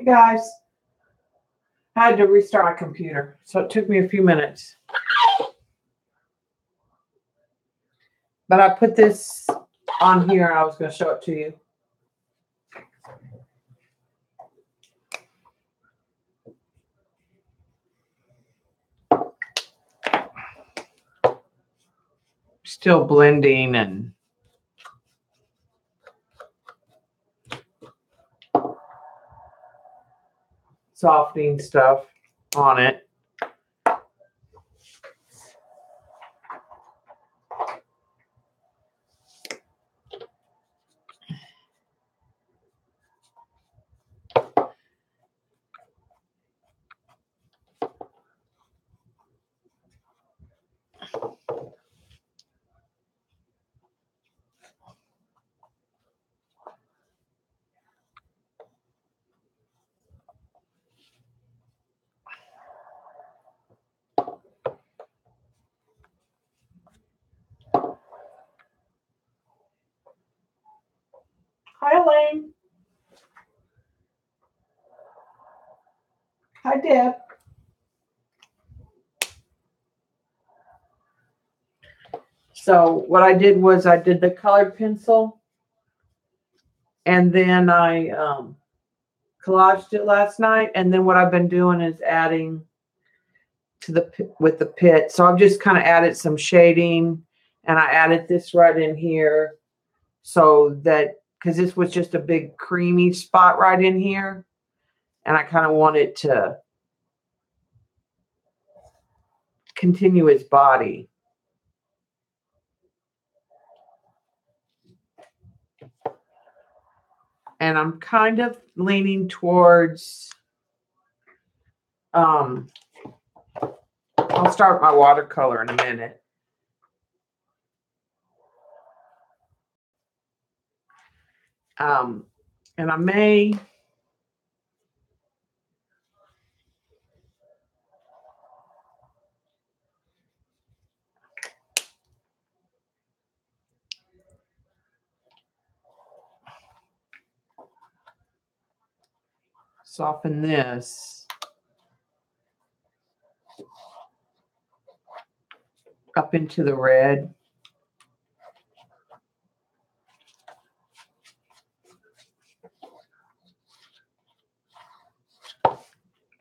Hey guys, I had to restart my computer, so it took me a few minutes. But I put this on here and I was going to show it to you. Still blending and softening stuff on it. Hi, Elaine. Hi, Deb. So what I did was I did the colored pencil, and then I collaged it last night. And then what I've been doing is adding to with the pit. So I've just kind of added some shading, and I added this right in here, so that because this was just a big creamy spot right in here, and I kind of wanted to continue his body. And I'm kind of leaning towards, I'll start my watercolor in a minute. And I may soften this up into the red.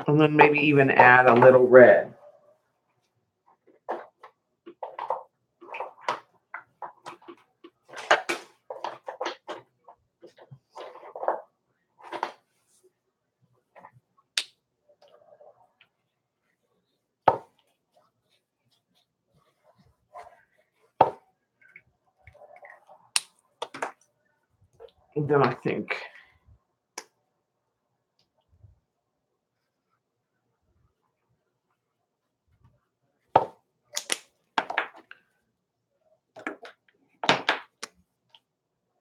And then maybe even add a little red. And then I think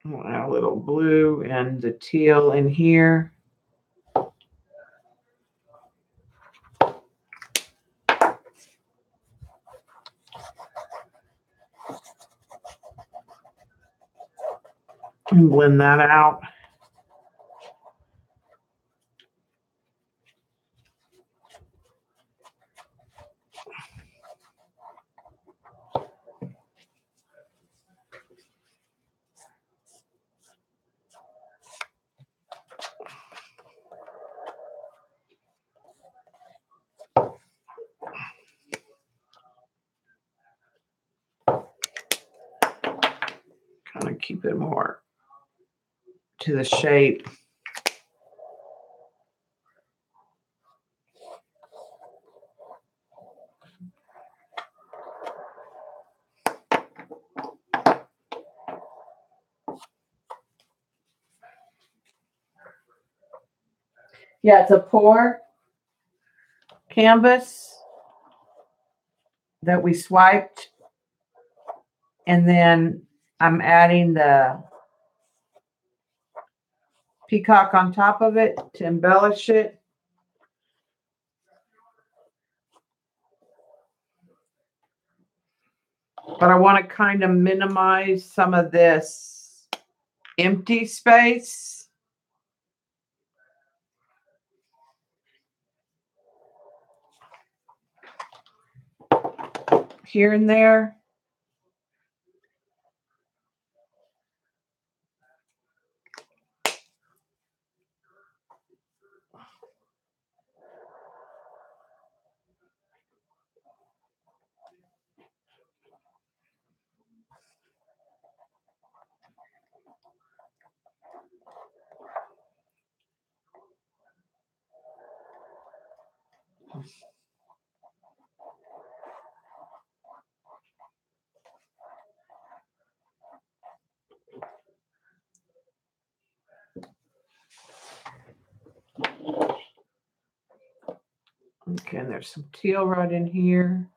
I'll add a little blue and the teal in here. And blend that out. Kind of keep it more to the shape. Yeah, it's a pour canvas that we swiped. And then I'm adding the peacock on top of it to embellish it. But I want to kind of minimize some of this empty space. here and there. Okay, and there's some teal right in here.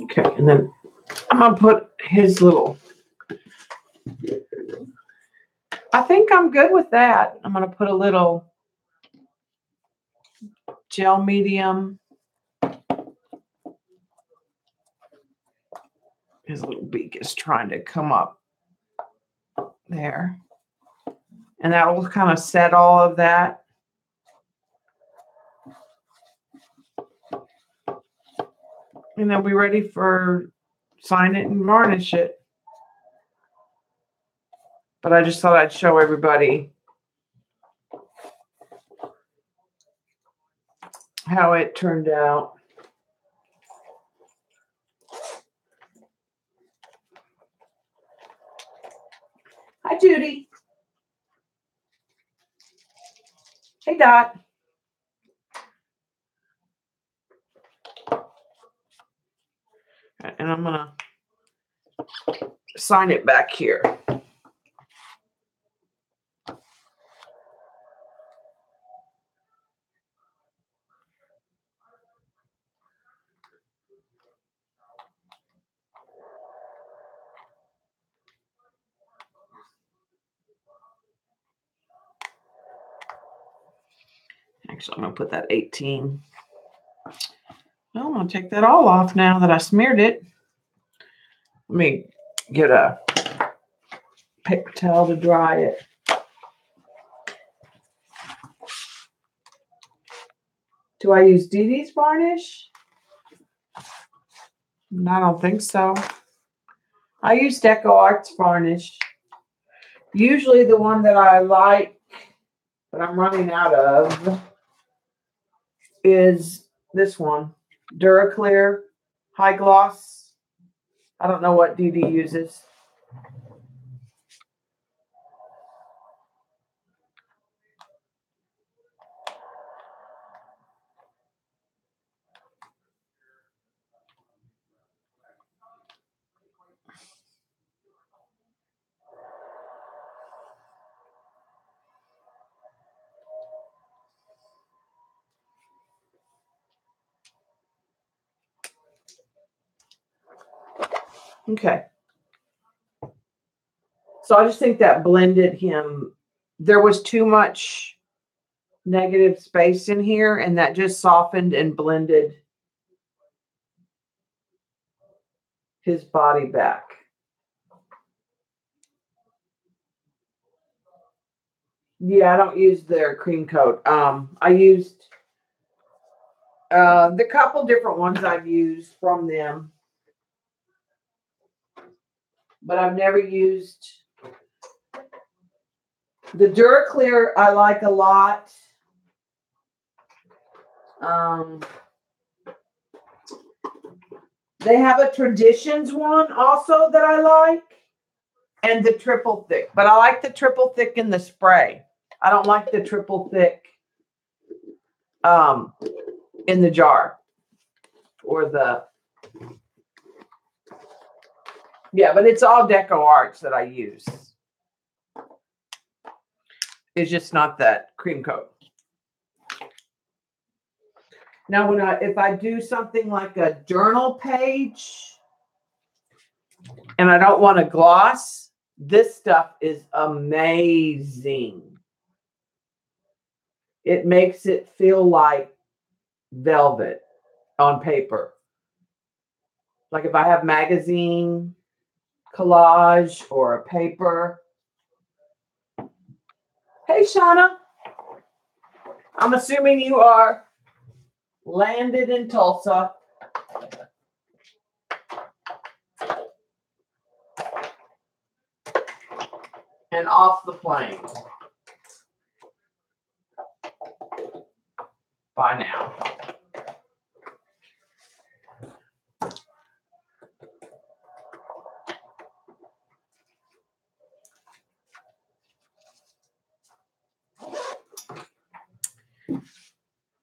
Okay, and then I'm going to put his little, I think I'm good with that. I'm going to put a little gel medium. His little beak is trying to come up there. And that will kind of set all of that. And then we're ready for sign it and varnish it. But I just thought I'd show everybody how it turned out. Hi, Judy. Hey, Dot. And I'm going to sign it back here. Actually, I'm going to put that 18. Well, I'm going to take that all off now that I smeared it. Let me get a paper towel to dry it. Do I use Dee Dee's varnish? I don't think so. I use Deco Arts varnish. Usually the one that I like, that I'm running out of, is this one. Duraclear High Gloss. I don't know what Dee Dee uses. Okay. So I just think that blended him. There was too much negative space in here, and that just softened and blended his body back. Yeah, I don't use their cream coat. I used the couple different ones I've used from them, but I've never used the Duraclear. I like a lot. They have a Traditions one also that I like, and the triple thick. But I like the triple thick in the spray. I don't like the triple thick in the jar or the, yeah, but it's all Deco Arts that I use. It's just not that cream coat. Now, if I do something like a journal page and I don't want a gloss, this stuff is amazing. It makes it feel like velvet on paper. Like if I have magazine collage or a paper. Hey, Shauna. I'm assuming you are landed in Tulsa. And off the plane. Bye now.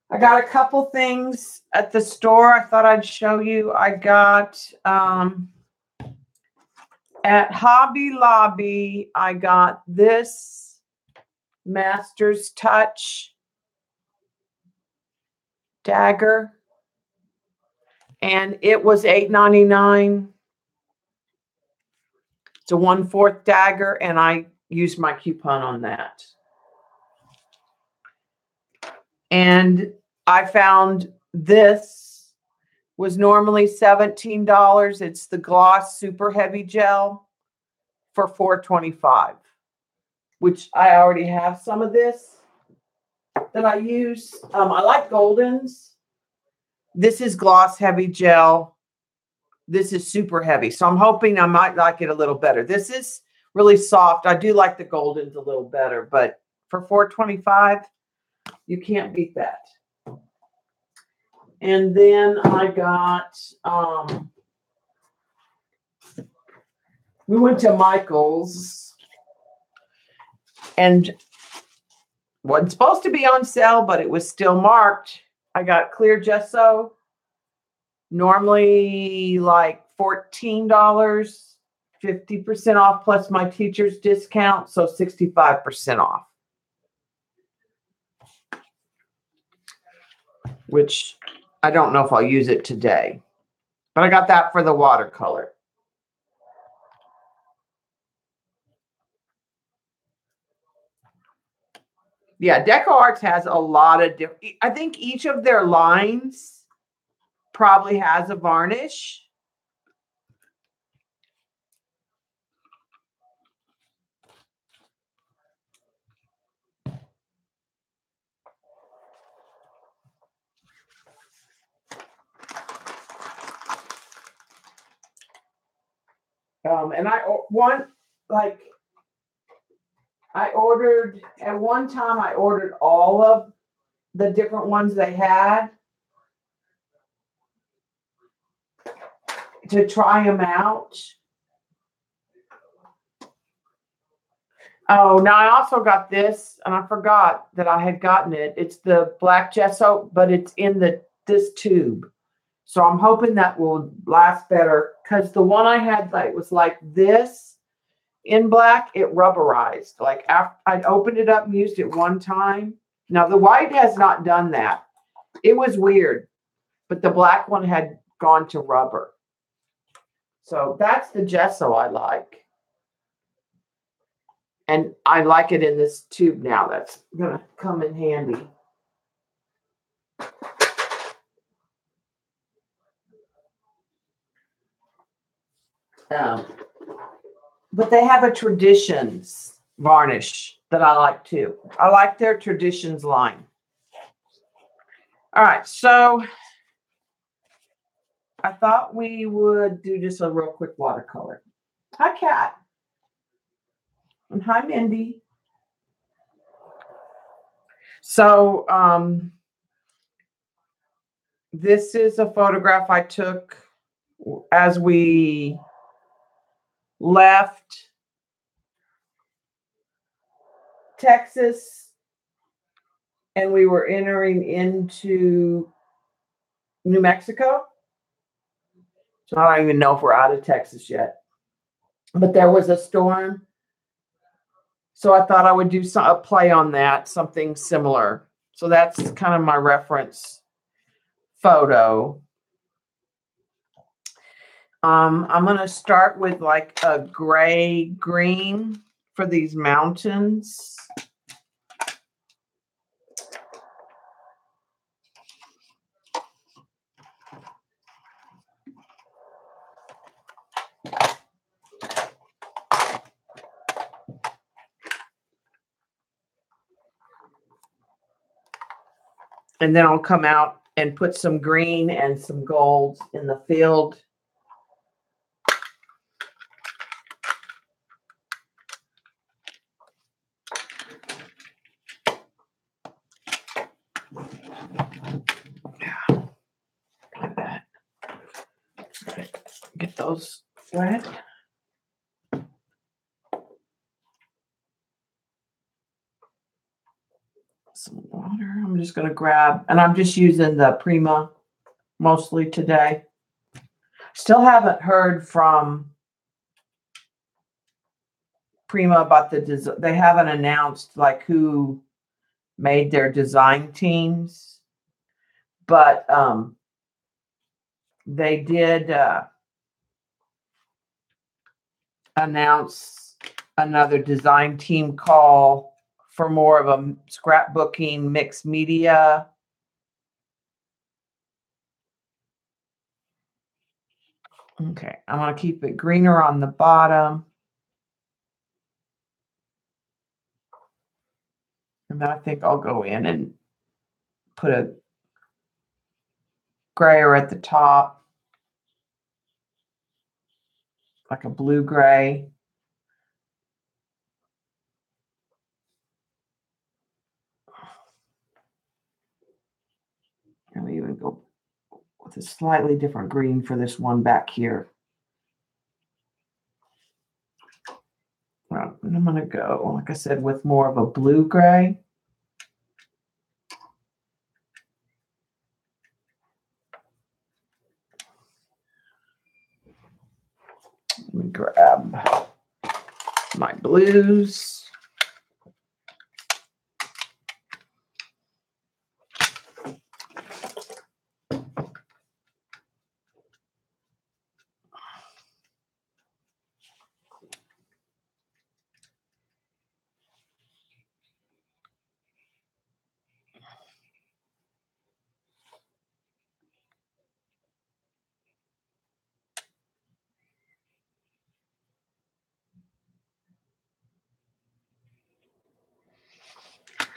I got a couple things at the store I thought I'd show you. I got at Hobby Lobby, I got this Master's Touch dagger. And it was $8.99. It's a 1/4 dagger, and I used my coupon on that. And I found this was normally $17. It's the gloss super heavy gel for $4.25, which I already have some of this that I use. I like Goldens. This is gloss heavy gel. This is super heavy. So I'm hoping I might like it a little better. This is really soft. I do like the Goldens a little better, but for $4.25, you can't beat that. And then I got, we went to Michael's and wasn't supposed to be on sale, but it was still marked. I got clear gesso, normally like $14, 50% off plus my teacher's discount, so 65% off. Which I don't know if I'll use it today. But I got that for the watercolor. Yeah, Deco Arts has a lot of different. I think each of their lines probably has a varnish. And I ordered at one time. I ordered all of the different ones they had to try them out. Oh, now I also got this, and I forgot that I had gotten it. It's the black gesso, but it's in this tube. So I'm hoping that will last better, because the one I had was like this in black, it rubberized. Like after I'd opened it up and used it one time. Now the white has not done that. It was weird, but the black one had gone to rubber. So that's the gesso I like. And I like it in this tube now. That's going to come in handy. But they have a Traditions varnish that I like too. I like their Traditions line. All right, so I thought we would do just a real quick watercolor. Hi, Kat. And hi, Mindy. So this is a photograph I took as we left Texas and we were entering into New Mexico. So I don't even know if we're out of Texas yet. But there was a storm. So I thought I would do a play on that, something similar. So that's kind of my reference photo. I'm going to start with like a gray green for these mountains. And then I'll come out and put some green and some gold in the field. Get those wet. Some water. I'm just going to grab, and I'm just using the Prima mostly today. Still haven't heard from Prima about the design. They haven't announced like who made their design teams, but they did announce another design team call for more of a scrapbooking mixed media. Okay, I'm going to keep it greener on the bottom. And then I think I'll go in and put a grayer at the top, like a blue gray. And we even go with a slightly different green for this one back here. Well, and I'm going to go, like I said, with more of a blue gray. Let me grab my blues.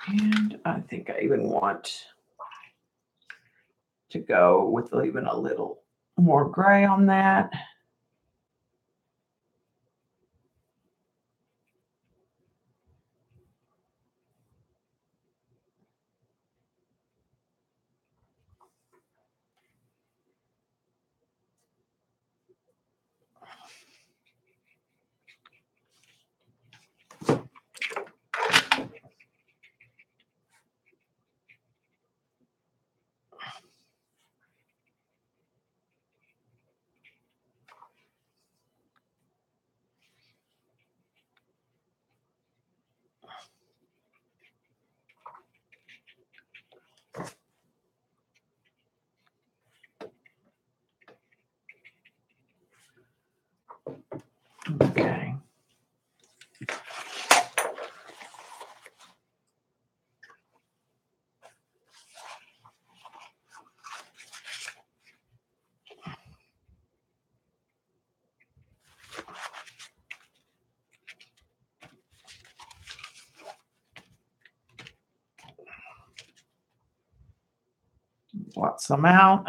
And I think I even want to go with even a little more gray on that. Okay. Blot some out.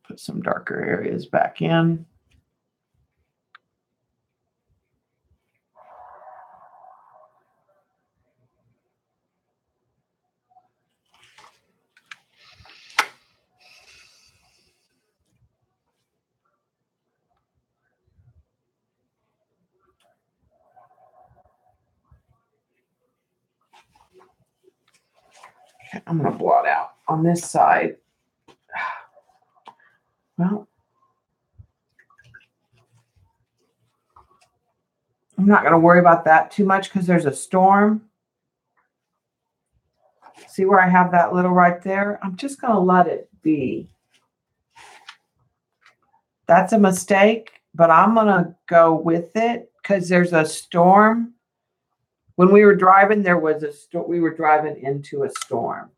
Put some darker areas back in. Okay, I'm going to blot out on this side. Well, I'm not going to worry about that too much because there's a storm. See where I have that little right there? I'm just going to let it be. That's a mistake, but I'm going to go with it because there's a storm. When we were driving, there was a storm. We were driving into a storm.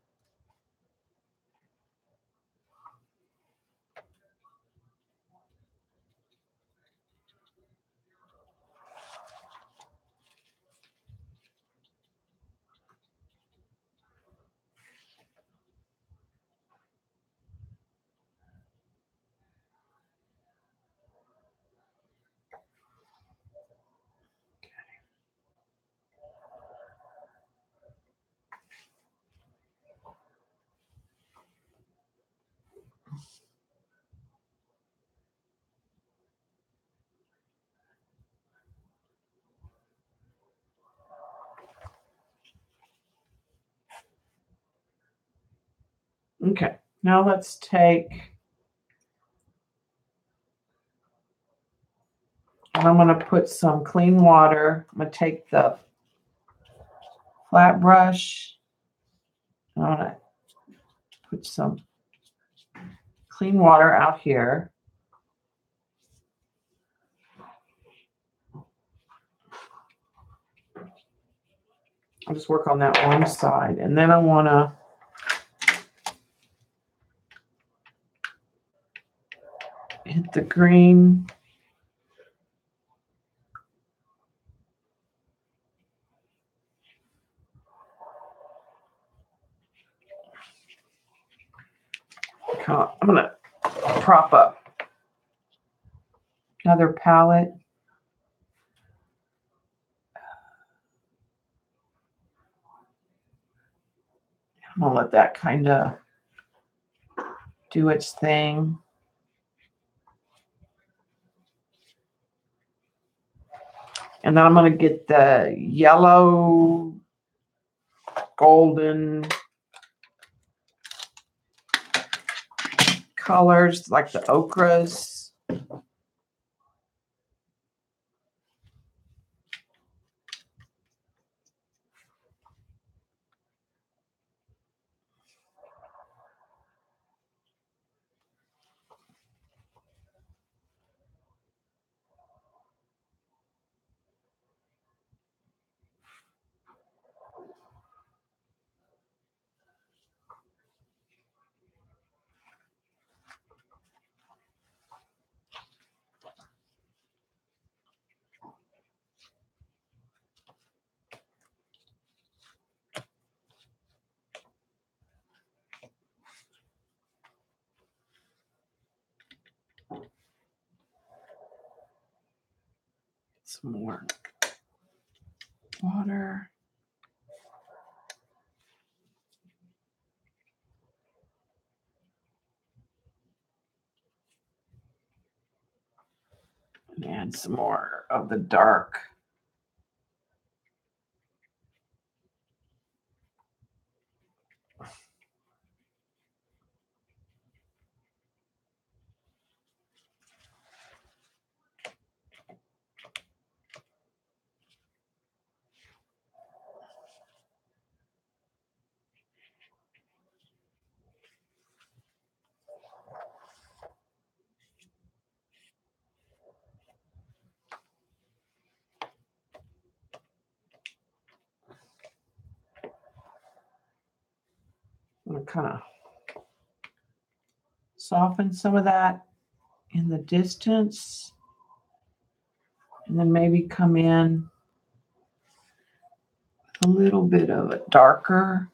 Okay, now let's take, and I'm going to put some clean water. I'm going to take the flat brush. I'm going to put some clean water out here. I'll just work on that one side. And then I want to hit the green. I'm going to prop up another palette. I'm going to let that kind of do its thing. And then I'm going to get the yellow, golden colors, like the ochres. Some more water. And add some more of the dark. I'm going to kind of soften some of that in the distance. And then maybe come in a little bit of it darker.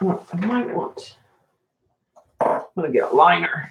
I might want. I'm gonna get a liner.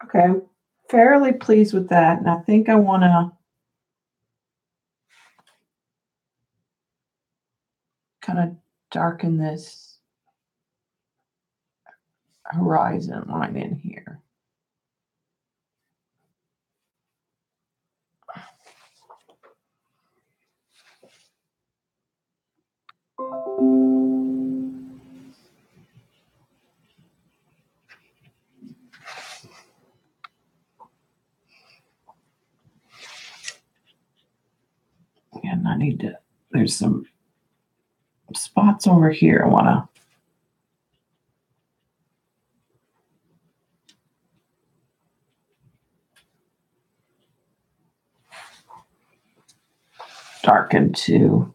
Okay, I'm fairly pleased with that, and I think I want to kind of darken this horizon line in here. And I need to, there's some spots over here I want to darken too.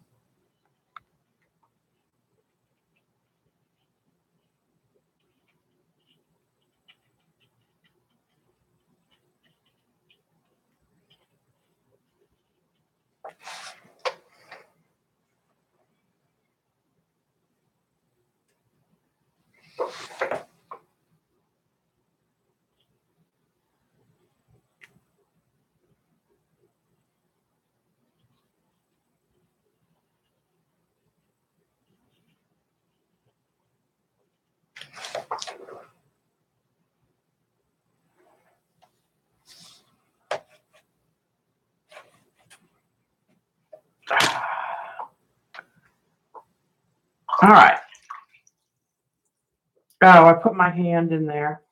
All right. Oh, I put my hand in there.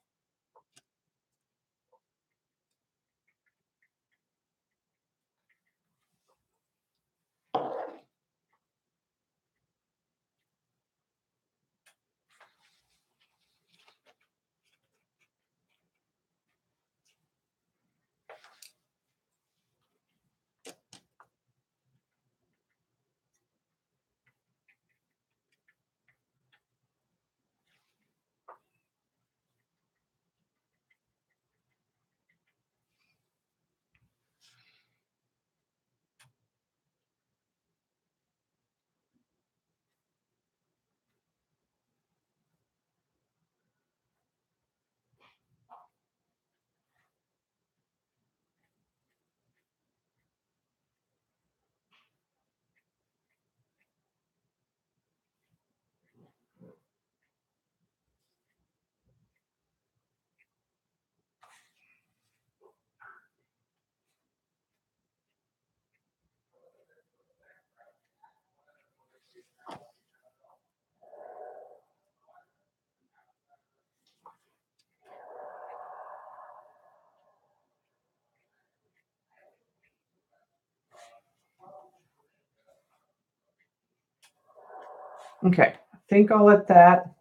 Okay, I think I'll let that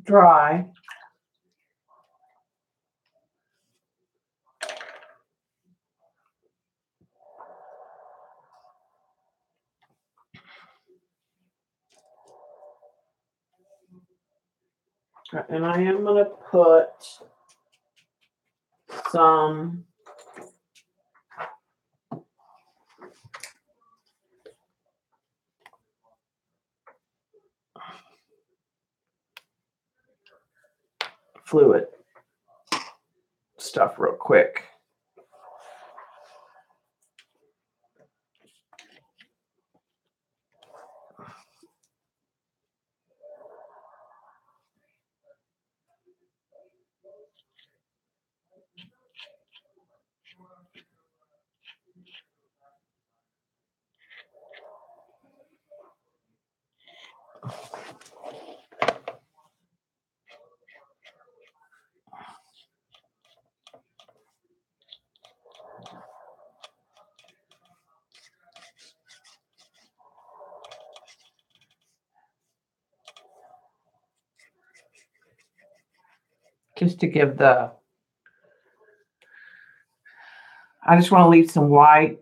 dry. And I am going to put some fluid stuff real quick. Just to give I just want to leave some white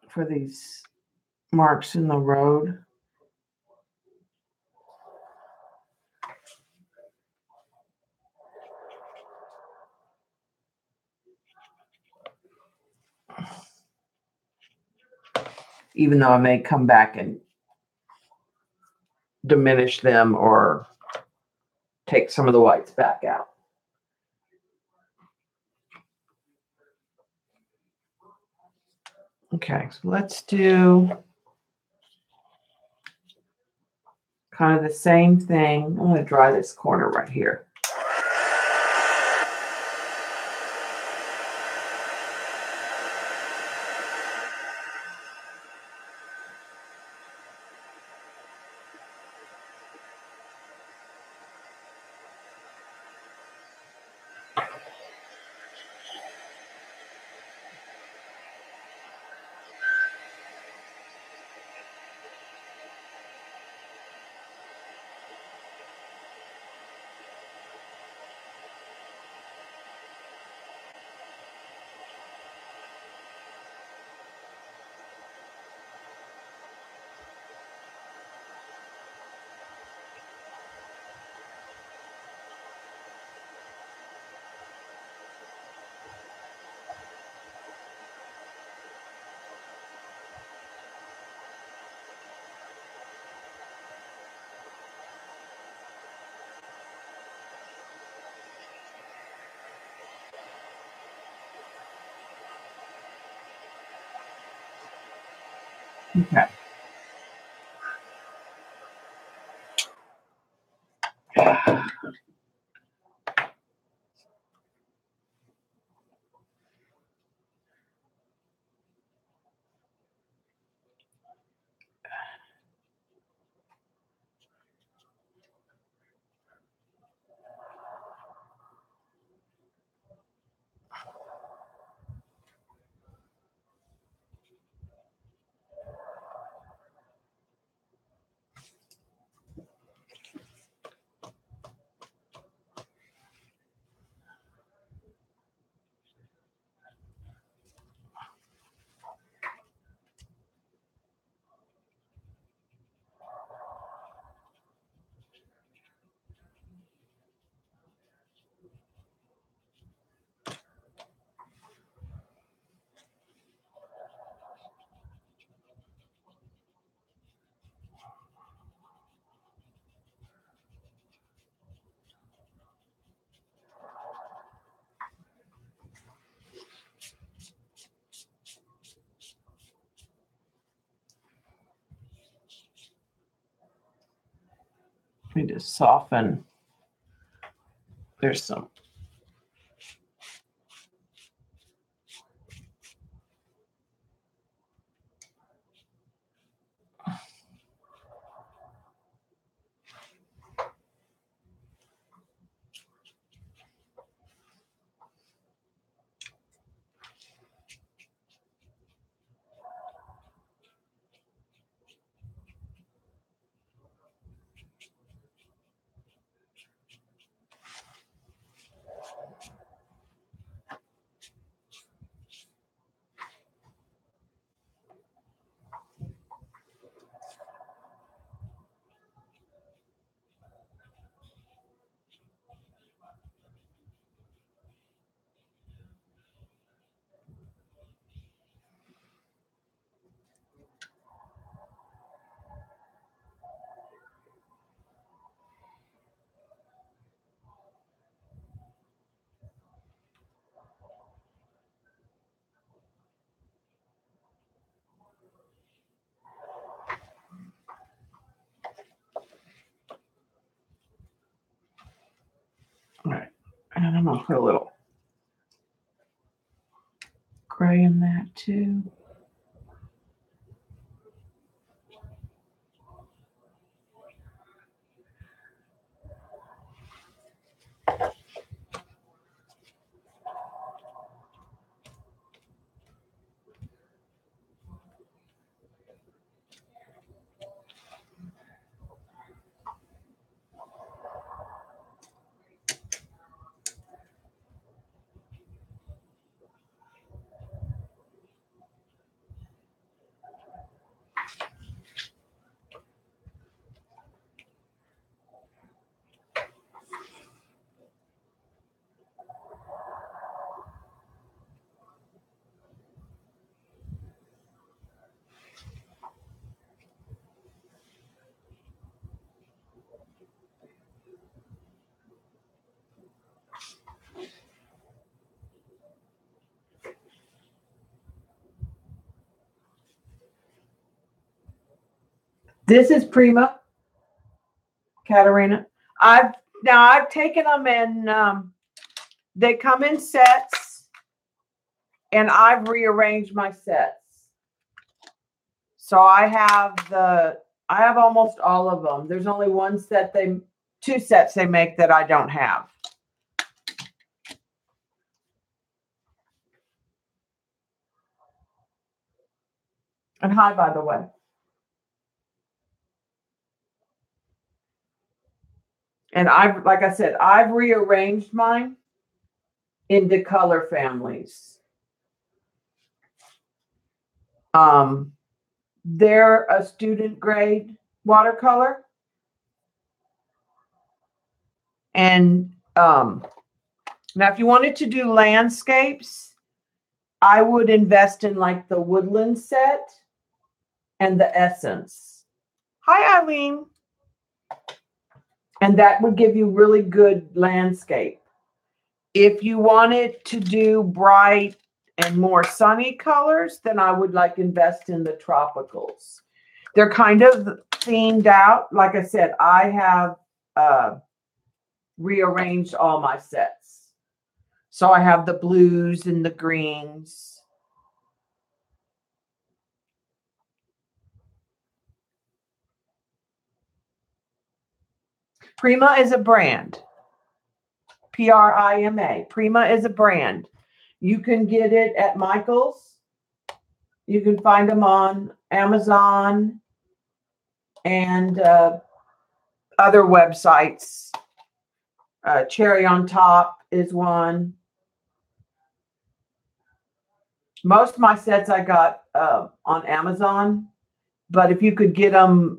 for these marks in the road. Even though I may come back and diminish them or take some of the whites back out. Okay, so let's do kind of the same thing. I'm going to dry this corner right here. Okay. Let me just soften. There's some. And I'm going to put a little gray in that too. This is Prima, Katarina. I've taken them and they come in sets, and I've rearranged my sets. So I have almost all of them. There's only two sets they make that I don't have. And hi, by the way. And like I said, I've rearranged mine into color families. They're a student grade watercolor. And now if you wanted to do landscapes, I would invest in like the woodland set and the essence. Hi, Eileen. And that would give you really good landscape. If you wanted to do bright and more sunny colors, then I would like invest in the tropicals. They're kind of themed out. Like I said, I have rearranged all my sets. So I have the blues and the greens. Prima is a brand. Prima. Prima is a brand. You can get it at Michael's. You can find them on Amazon and other websites. Cherry on Top is one. Most of my sets I got on Amazon, but if you could get them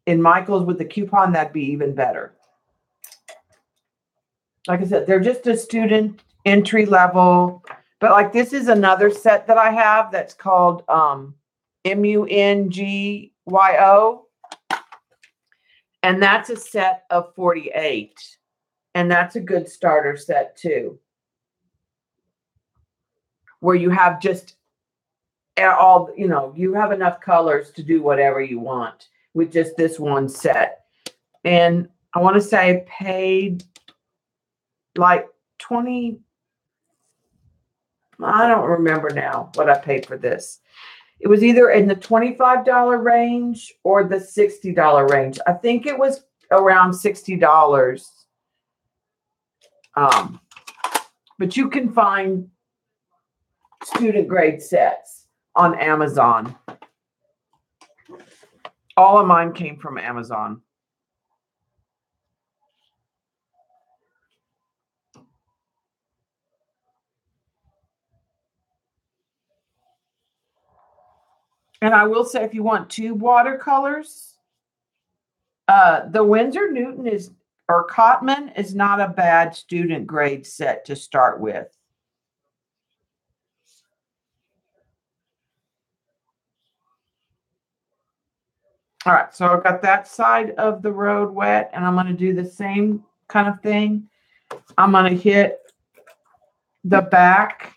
in Michael's with the coupon, that'd be even better. Like I said, they're just a student entry level, but like this is another set that I have that's called MUNGYO, and that's a set of 48, and that's a good starter set too, where you have just all, you have enough colors to do whatever you want with just this one set. And I want to say I paid like 20, I don't remember now what I paid for this. It was either in the $25 range or the $60 range. I think it was around $60. But you can find student grade sets on Amazon. All of mine came from Amazon. And I will say, if you want tube watercolors, the Winsor Newton or Cotman is not a bad student grade set to start with. All right, so I've got that side of the road wet, and I'm going to do the same kind of thing. I'm going to hit the back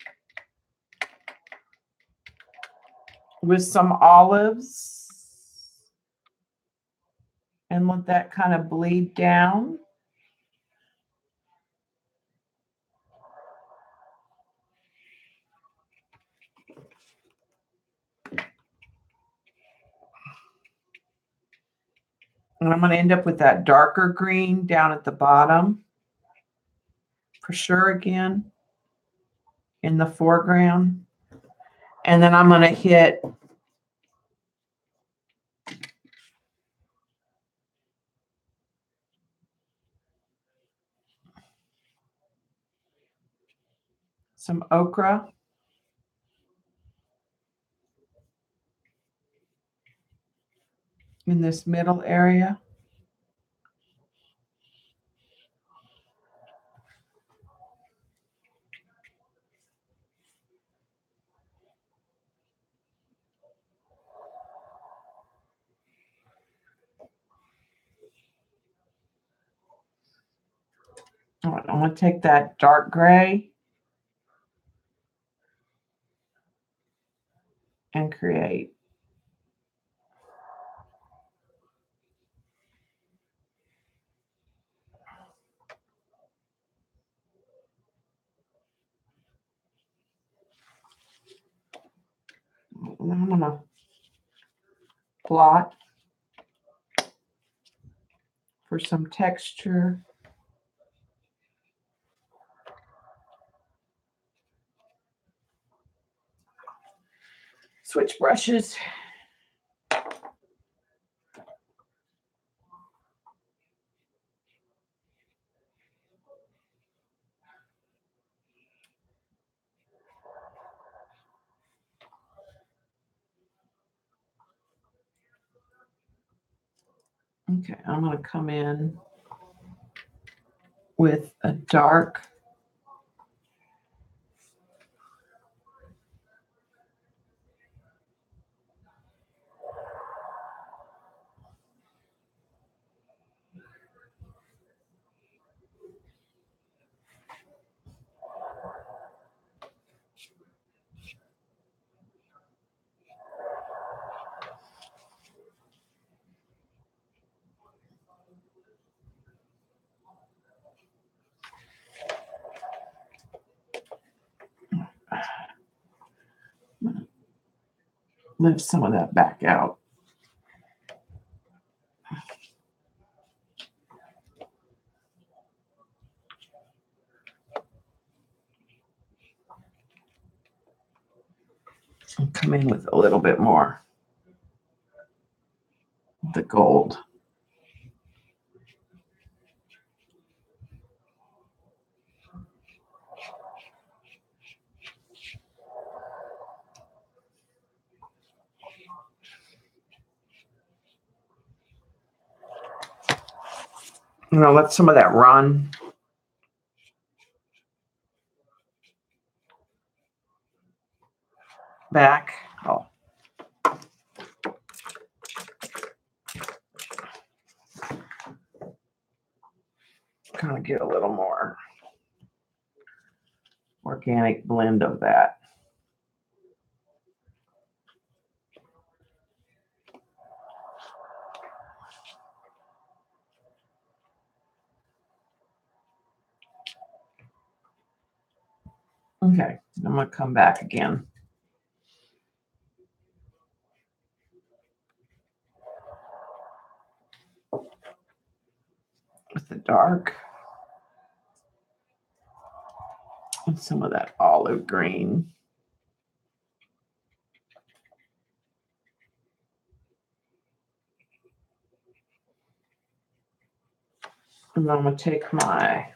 with some olives and let that kind of bleed down. And I'm going to end up with that darker green down at the bottom. For sure again. In the foreground. And then I'm going to hit some ochre. In this middle area. I'm going to take that dark gray and create. And I'm going to blot for some texture. Switch brushes. Okay, I'm going to come in with a dark lift some of that back out. And come in with a little bit more of the gold. Let some of that run. Back. Oh. Kind of get a little more organic blend of that. Okay, I'm going to come back again. With the dark. And some of that olive green. And then I'm going to take my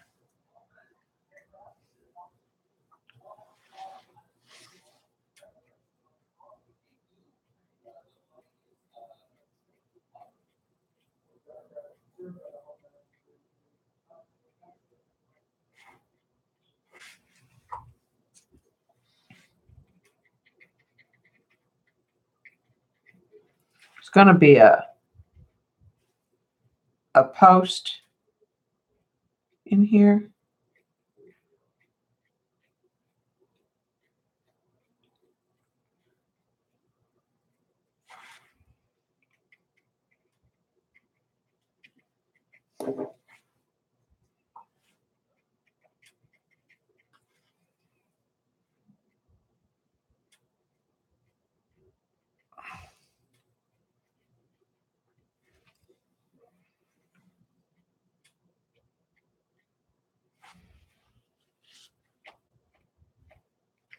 it's going to be a post in here.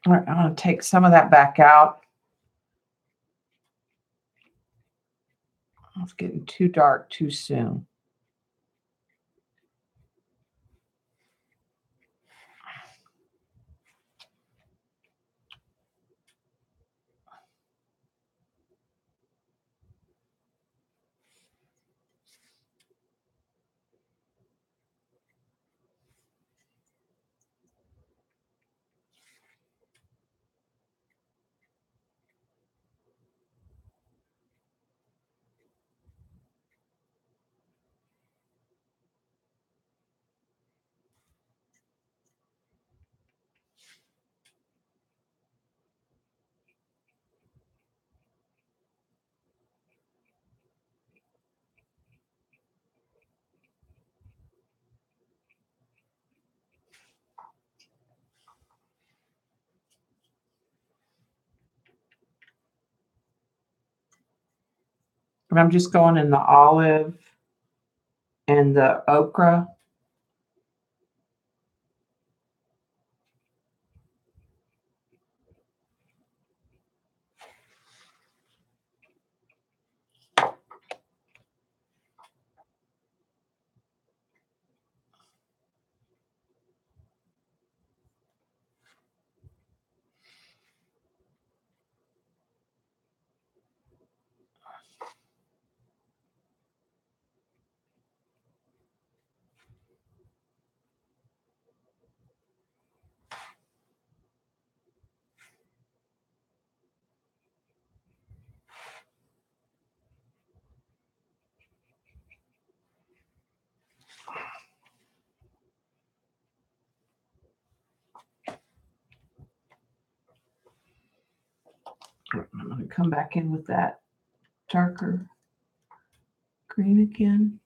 All right, I'm going to take some of that back out. It's getting too dark too soon. And I'm just going in the olive and the okra. I'm going to come back in with that darker green again.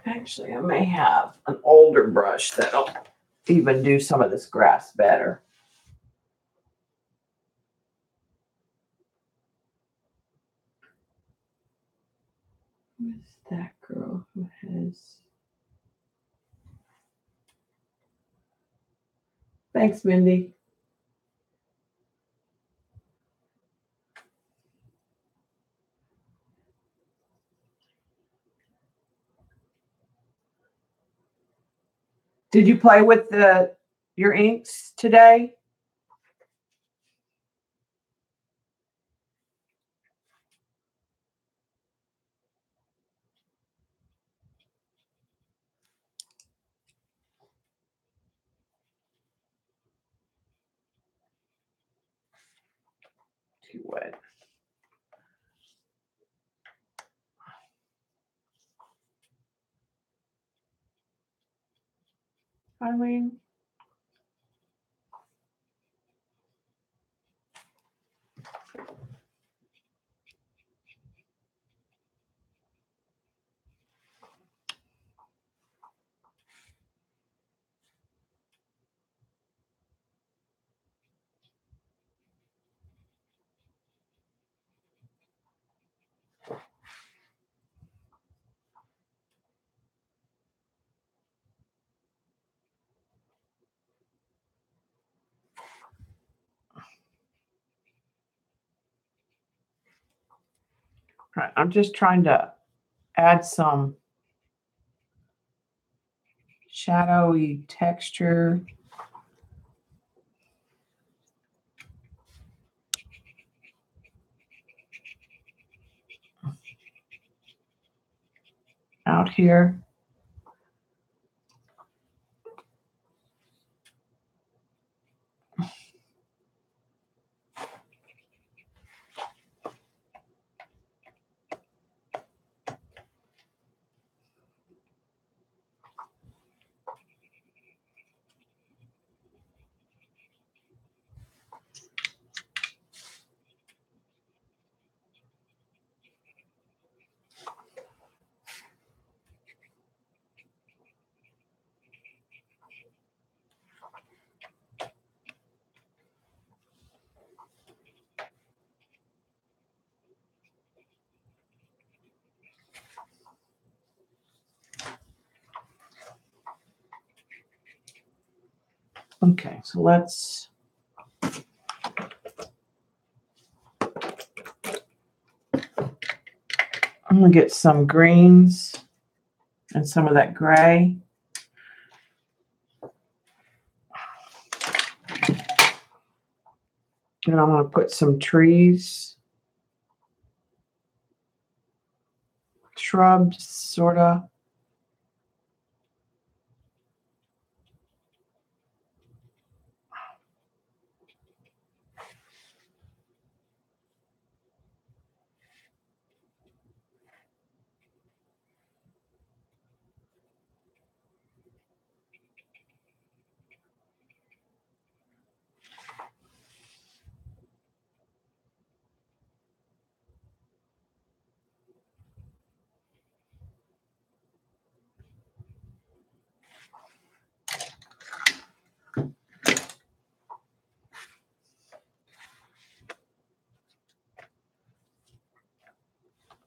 Actually, I may have an older brush that'll even do some of this grass better. Who's that girl who has... Thanks, Mindy. Did you play with your inks today? Too wet. Eileen? Right, I'm just trying to add some shadowy texture. Out here. Okay, so let's I'm gonna get some greens and some of that gray. And I'm gonna put some trees, shrubs, sorta.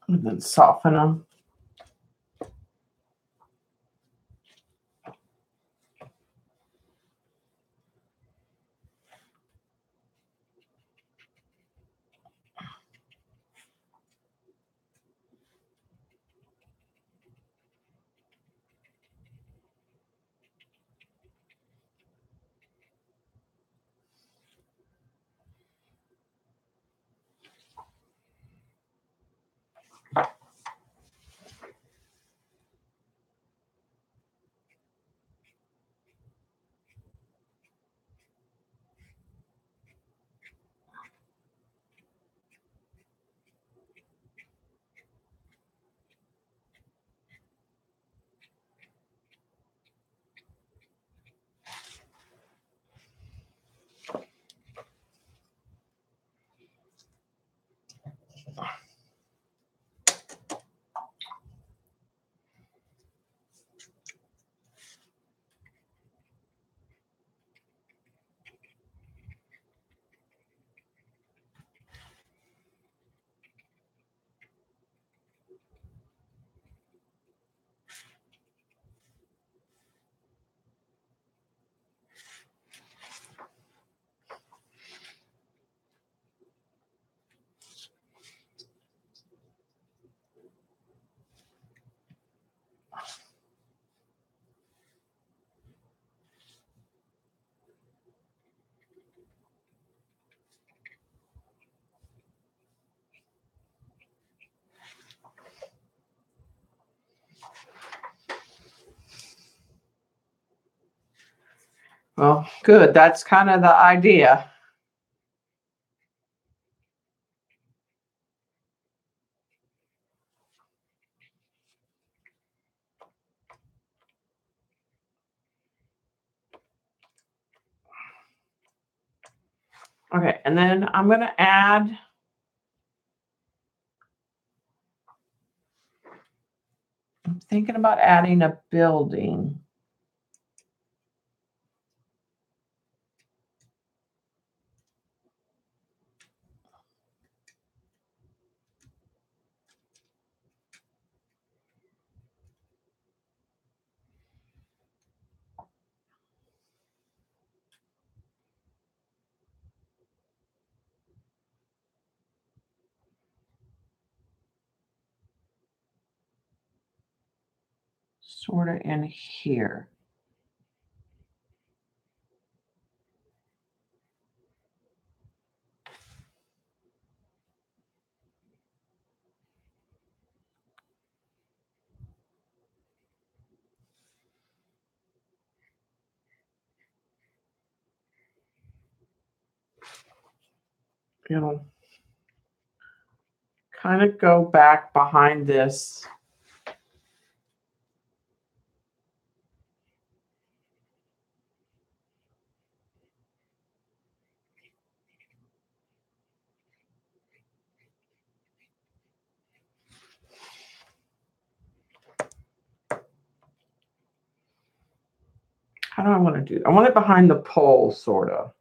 And then soften them. Well, good. That's kind of the idea. Okay, and then I'm going to add I'm thinking about adding a building. Sort of in here. It'll kind of go back behind this. How do I want to do it? I want it behind the pole, sort of.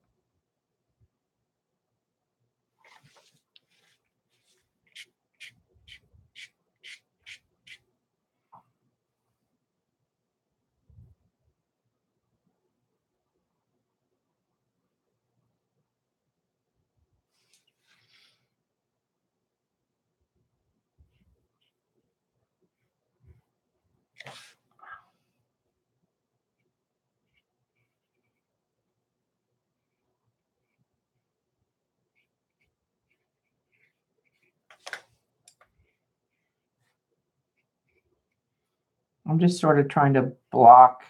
I'm just sort of trying to block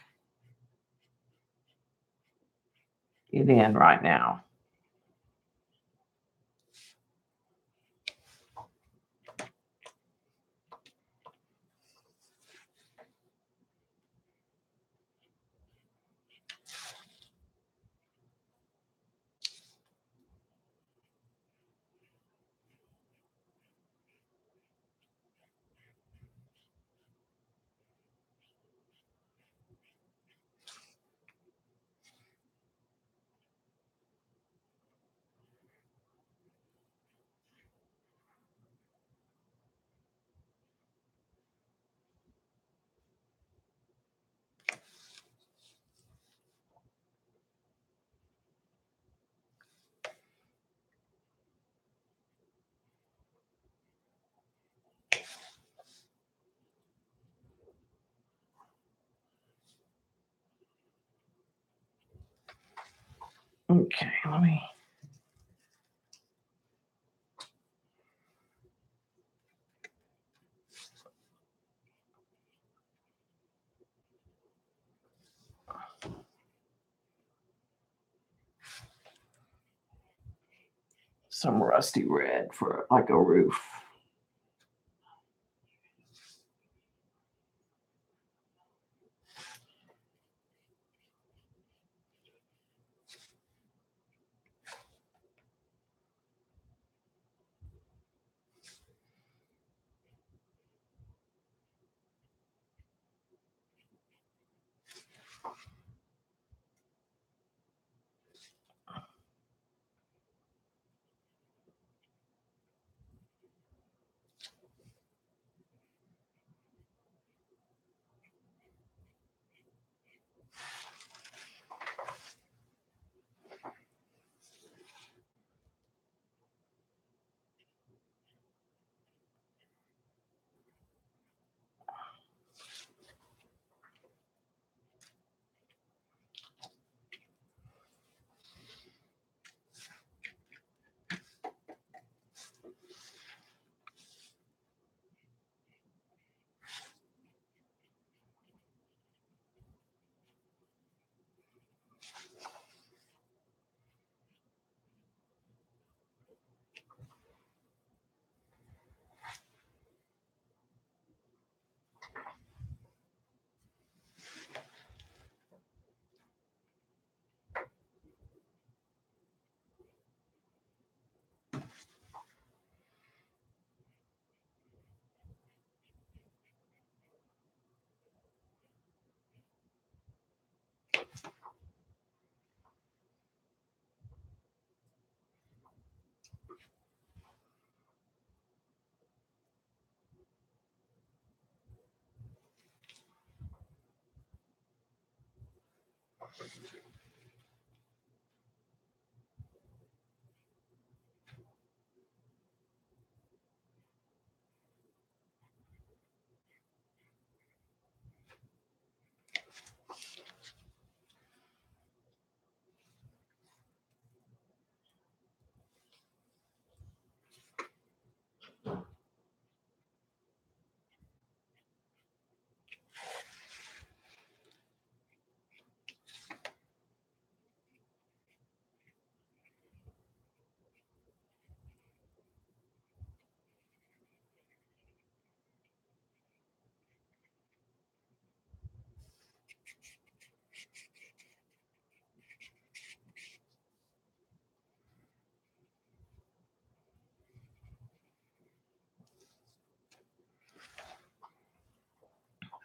it in right now. Okay, let me. Some rusty red for like a roof.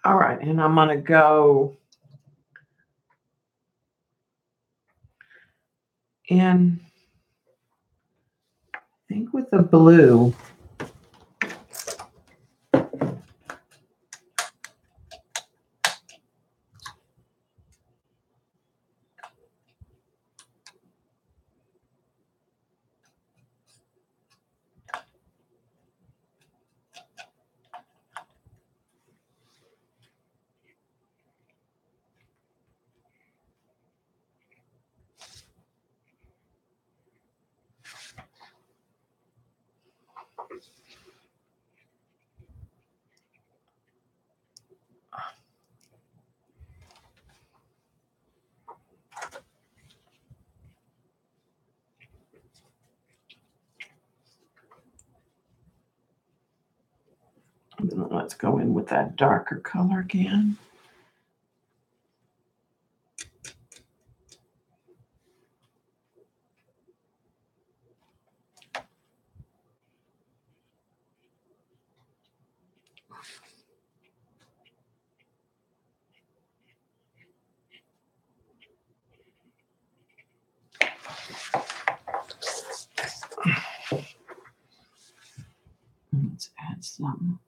All right, and I'm going to go in, I think with the blue. Let's go in with that darker color again. Let's add some.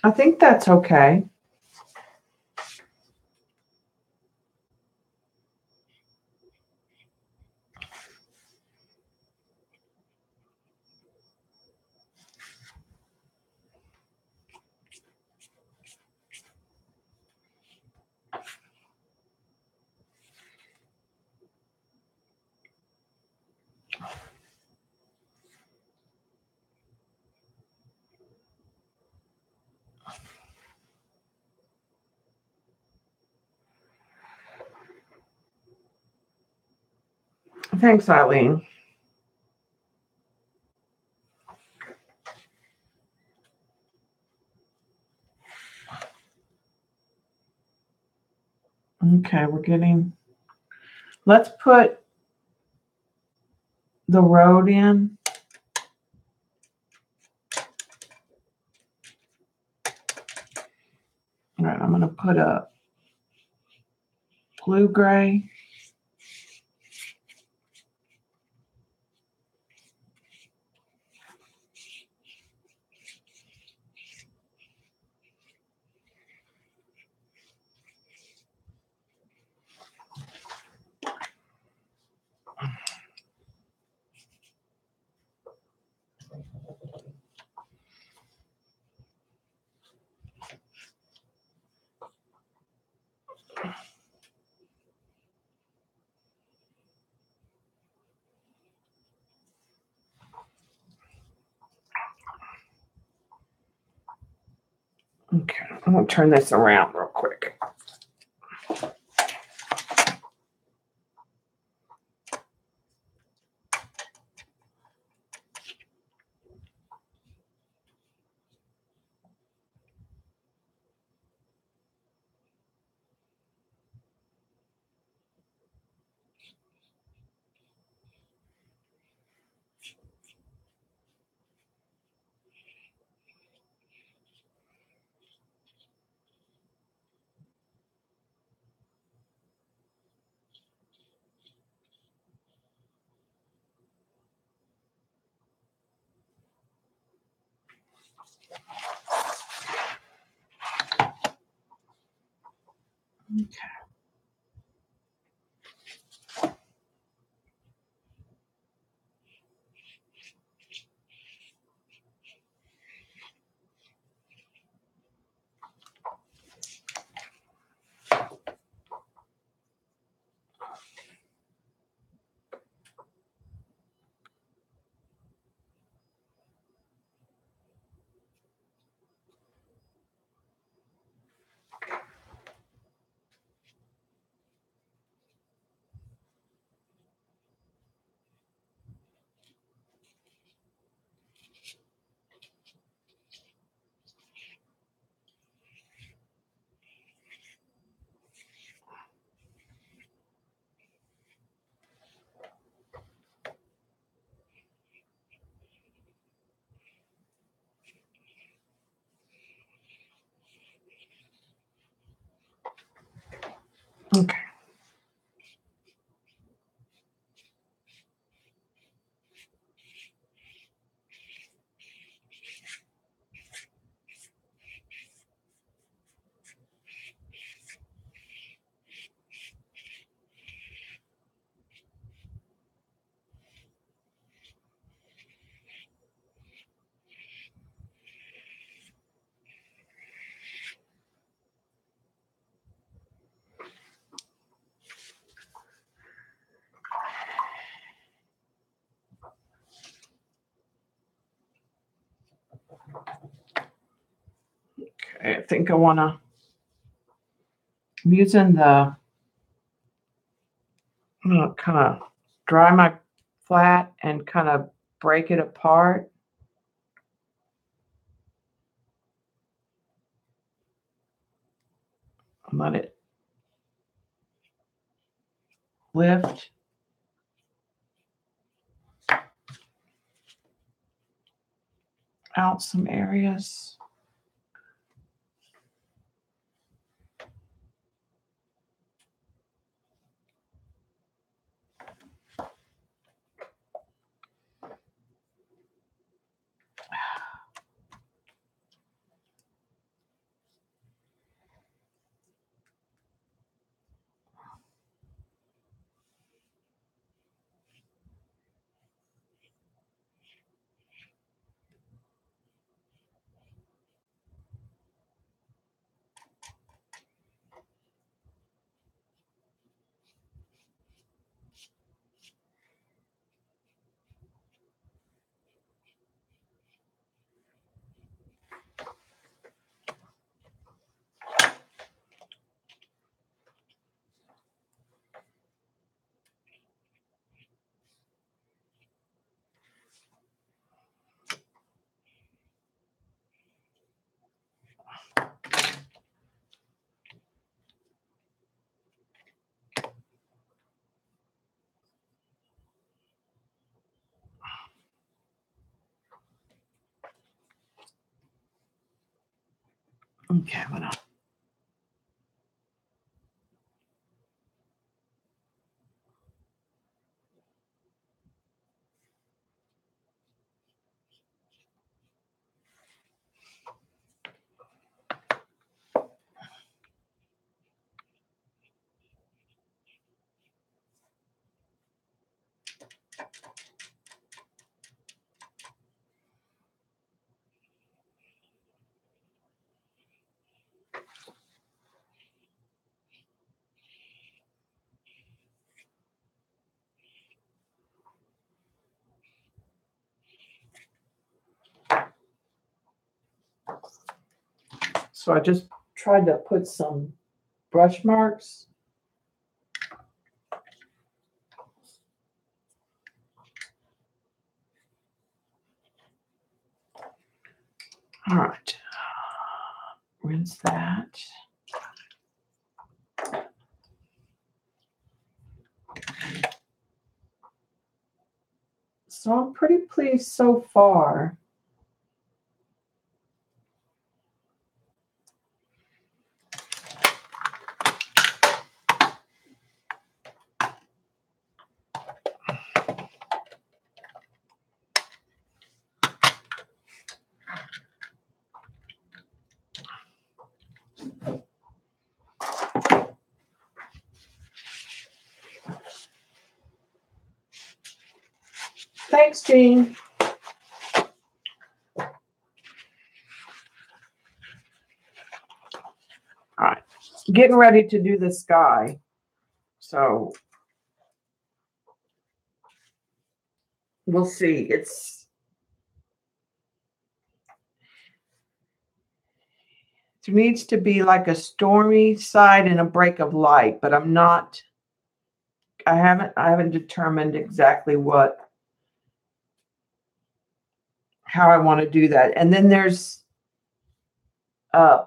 I think that's okay. Thanks, Eileen. Okay, we're getting, let's put the road in. All right, I'm going to put a blue gray. Okay, I'm going to turn this around real quick. Okay. Okay, I think I want to, I'm using the, I'm going to kind of dry my flat and kind of break it apart. And let it lift. Out some areas. Okay, I'm gonna. So I just tried to put some brush marks. All right. Rinse that. So I'm pretty pleased so far. Thanks, Jean. All right. Getting ready to do the sky. So we'll see. There needs to be like a stormy side and a break of light, but I haven't determined exactly how I want to do that. And then there's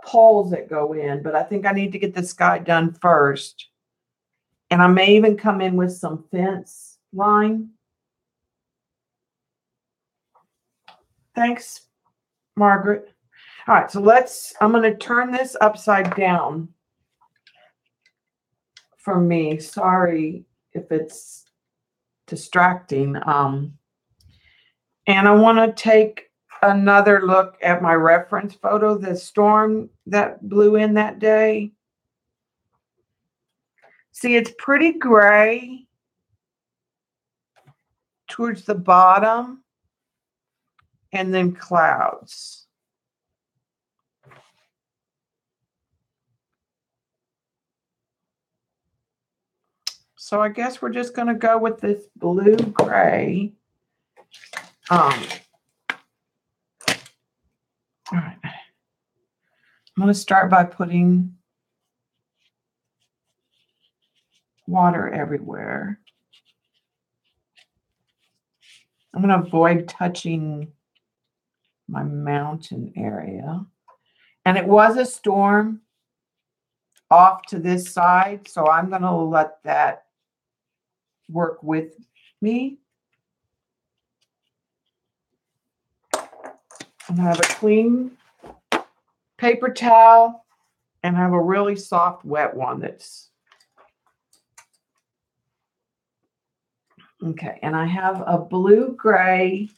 poles that go in, but I think I need to get the sky done first. And I may even come in with some fence line. Thanks, Margaret. All right, so I'm going to turn this upside down for me. Sorry if it's distracting. And I want to take another look at my reference photo, the storm that blew in that day. See, it's pretty gray towards the bottom and then clouds. So I guess we're just going to go with this blue gray. All right. I'm going to start by putting water everywhere. I'm going to avoid touching my mountain area. And it was a storm off to this side, so I'm going to let that work with me. I'm going to have a clean paper towel and have a really soft, wet one that's okay. And I have a blue-gray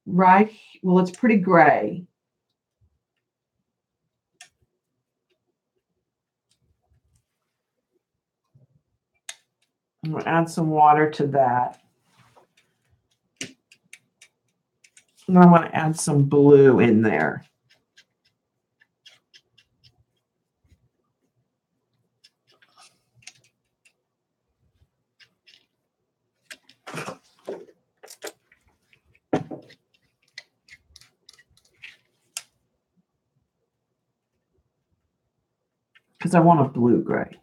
right. Well, it's pretty gray. I'm going to add some water to that. And I want to add some blue in there. Because I want a blue-gray.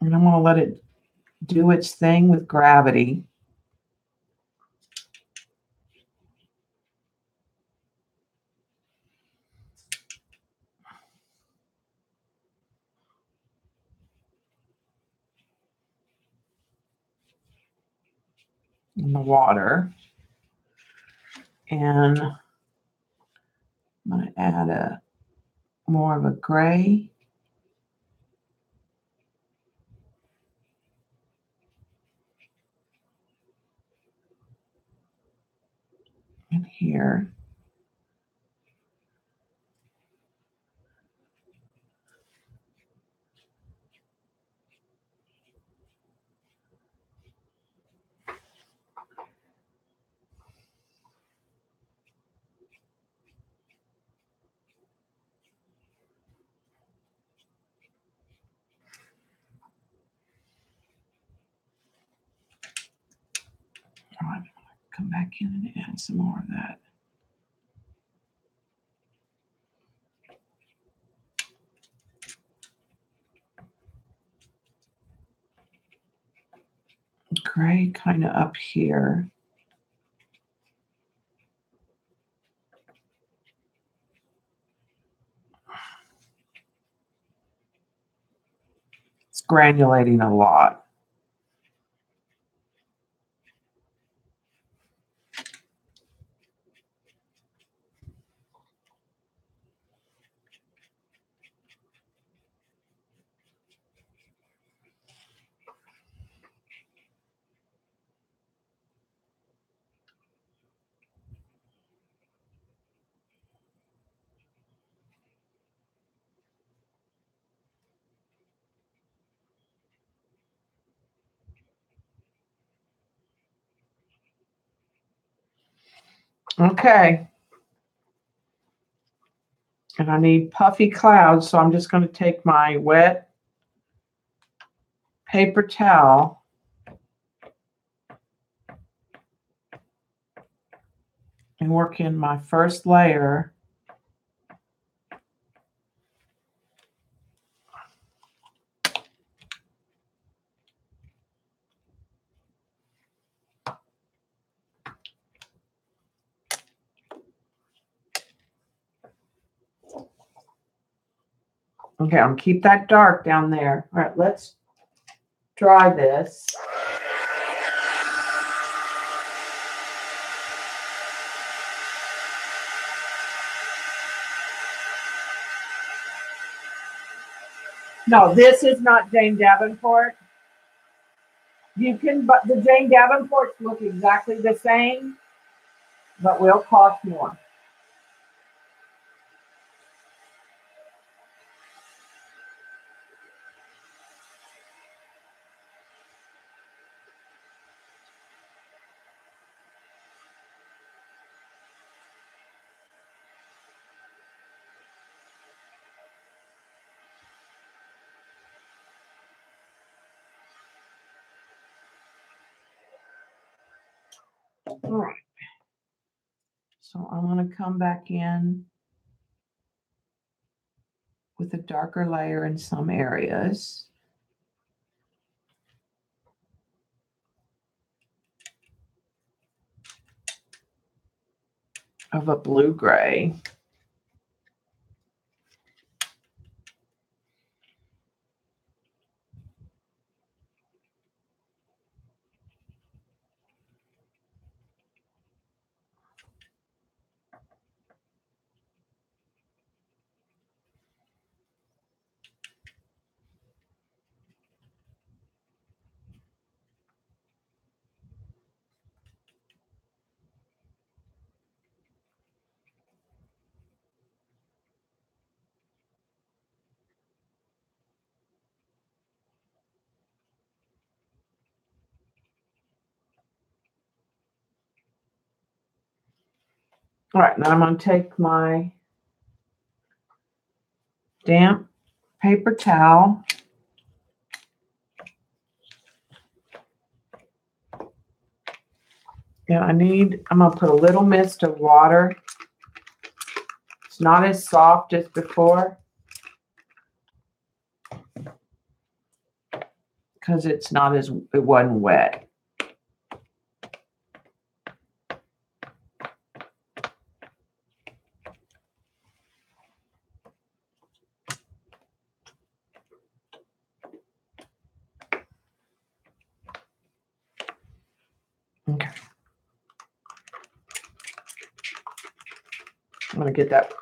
And I'm going to let it do its thing with gravity. in the water. And I'm going to add more of a gray. In here. All right, come back in and add some more of that. Gray kind of up here. It's granulating a lot. Okay. And I need puffy clouds, so I'm just going to take my wet paper towel and work in my first layer. Okay, I'm gonna keep that dark down there. All right, let's dry this. No, this is not Jane Davenport. You can, but the Jane Davenports look exactly the same, but will cost more. All right. So I'm going to come back in with a darker layer in some areas. Of a blue-gray. All right, now I'm going to take my damp paper towel. And I'm going to put a little mist of water. It's not as soft as before because it wasn't wet. Okay. going to get that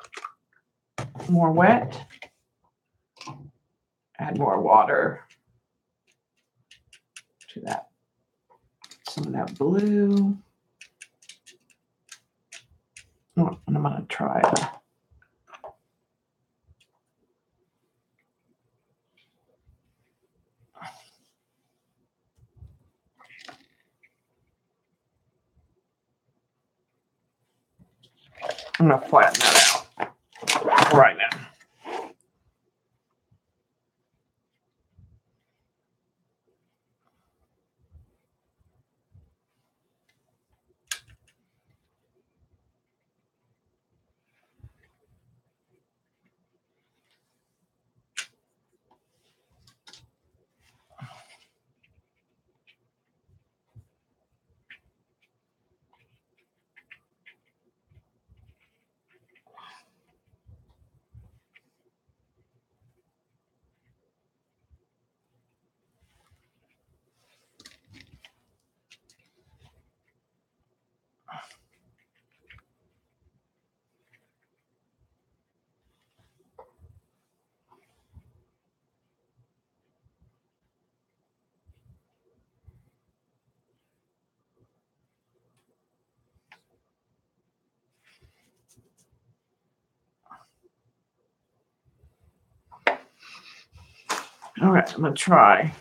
more wet. Add more water to that. Some of that blue. Oh, and I'm going to try it. I'm going to flatten that out right now. All right, I'm going to try.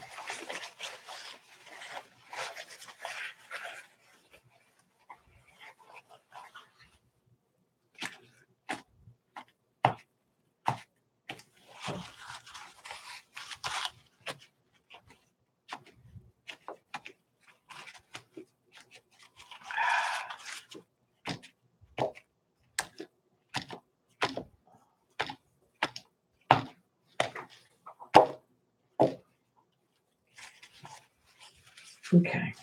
Okay.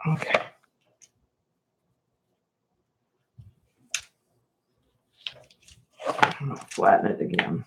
Okay. I'm going to flatten it again.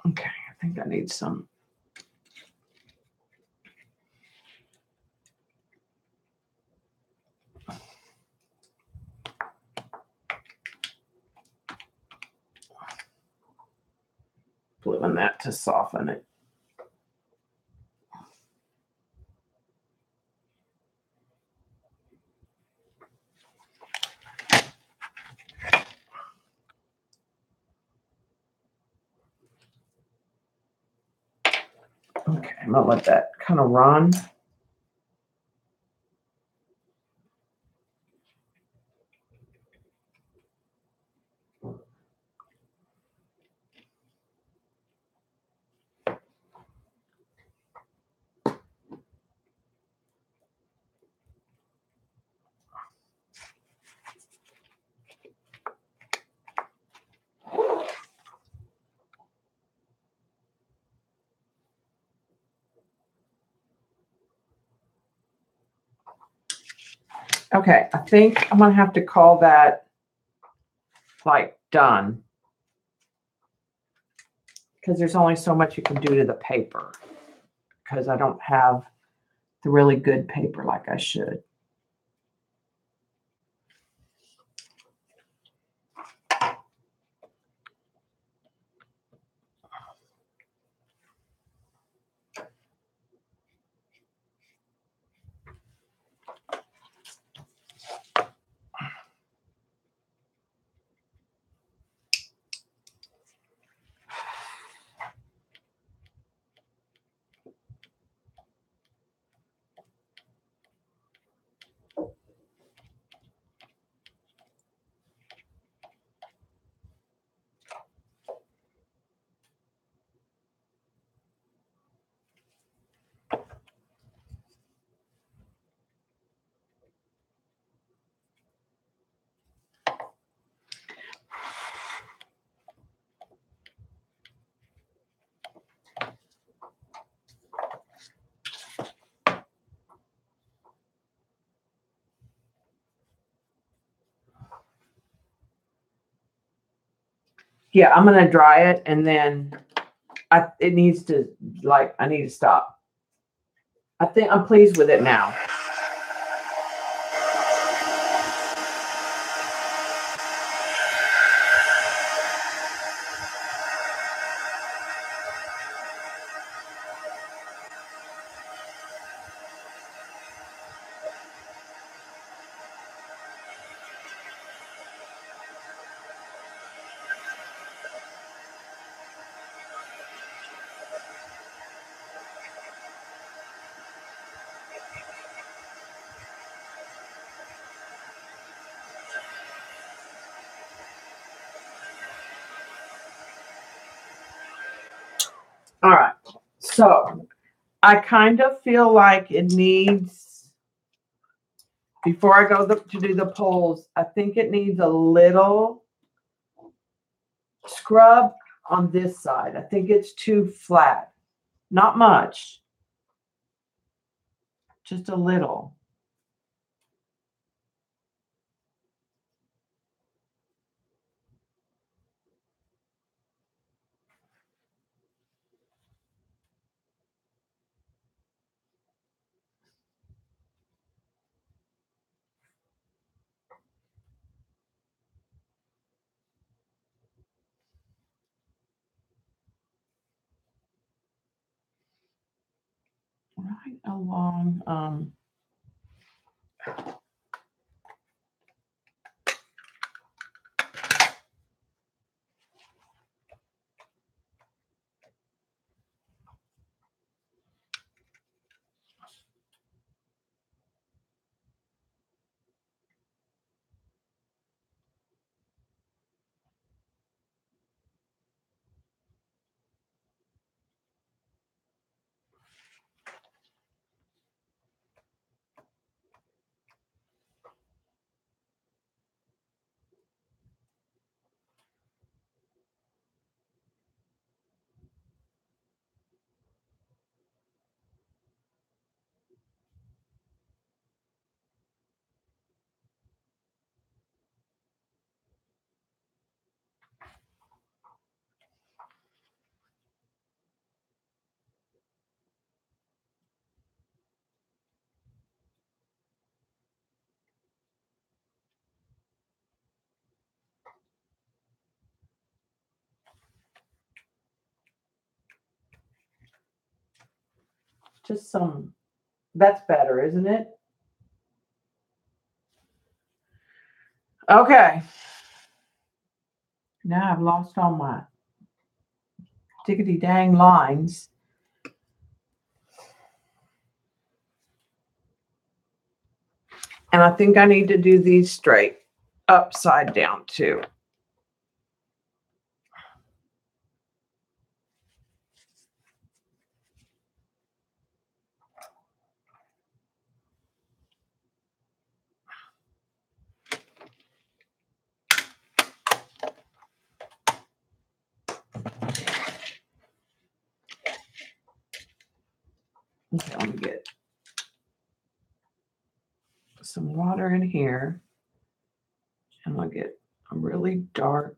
Okay, I think I need some. Blue in that to soften it. Okay, I'm gonna let that kind of run. Okay, I think I'm going to have to call that like done. Because there's only so much you can do to the paper. Because I don't have the really good paper like I should. Yeah, I'm going to dry it and then it needs to, like, I need to stop. I think I'm pleased with it now. All right. So I kind of feel like it needs, before I go to do the poles, I think it needs a little scrub on this side. I think it's too flat. Not much. Just a little. Right along. Just some. That's better, isn't it? Okay. Now I've lost all my diggity dang lines. And I think I need to do these straight upside down too. Okay, let me get some some water in here. And we'll get a really dark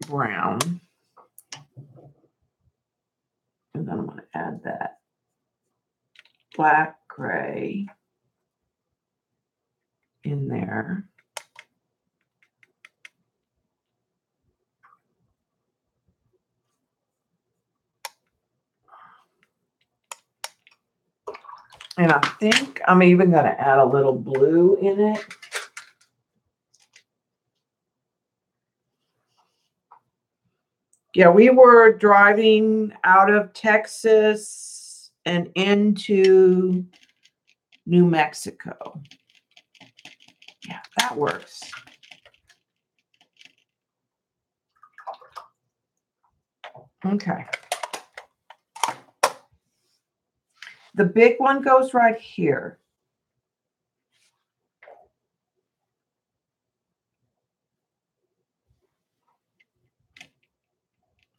brown. And then I'm going to add that black gray in there. And I think I'm even going to add a little blue in it. Yeah, we were driving out of Texas and into New Mexico. Yeah, that works. Okay. The big one goes right here.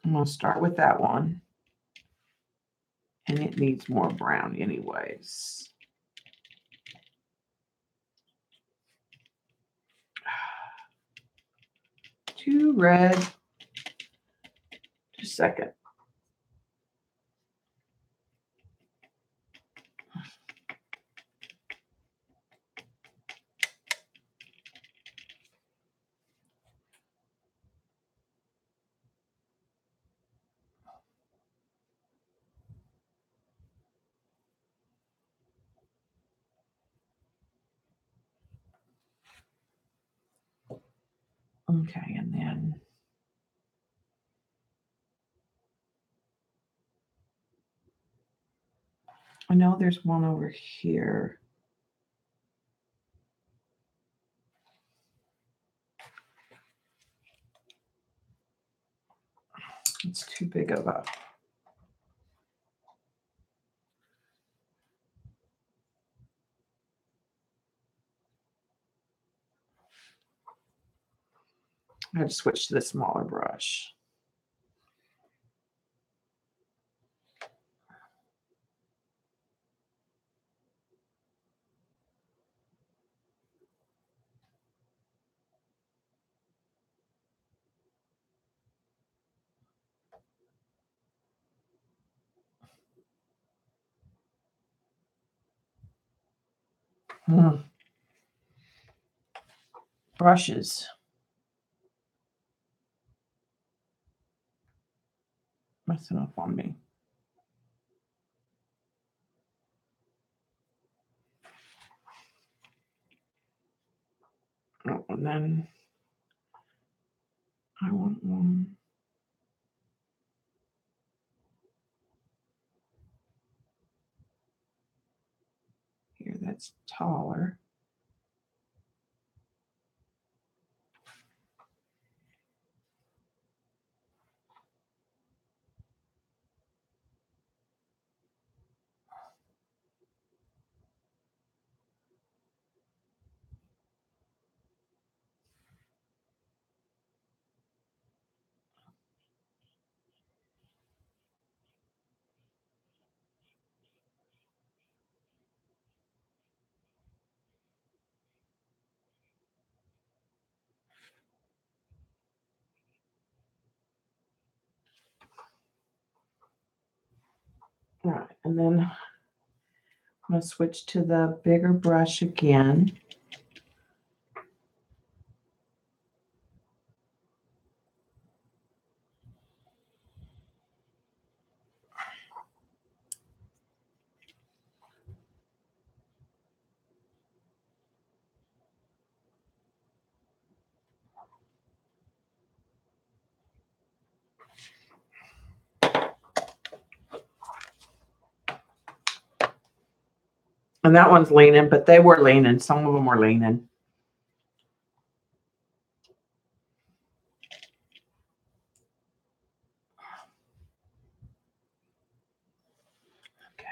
I'm going to start with that one. And it needs more brown anyways. Too red. Just a second. Okay, and then I know there's one over here. It's too big of a... I had to switch to the smaller brush. Brushes. Messing up on me. Oh, and then I want one here that's taller. All right, and then I'm going to switch to the bigger brush again. And that one's leaning, but they were leaning. Some of them were leaning. Okay.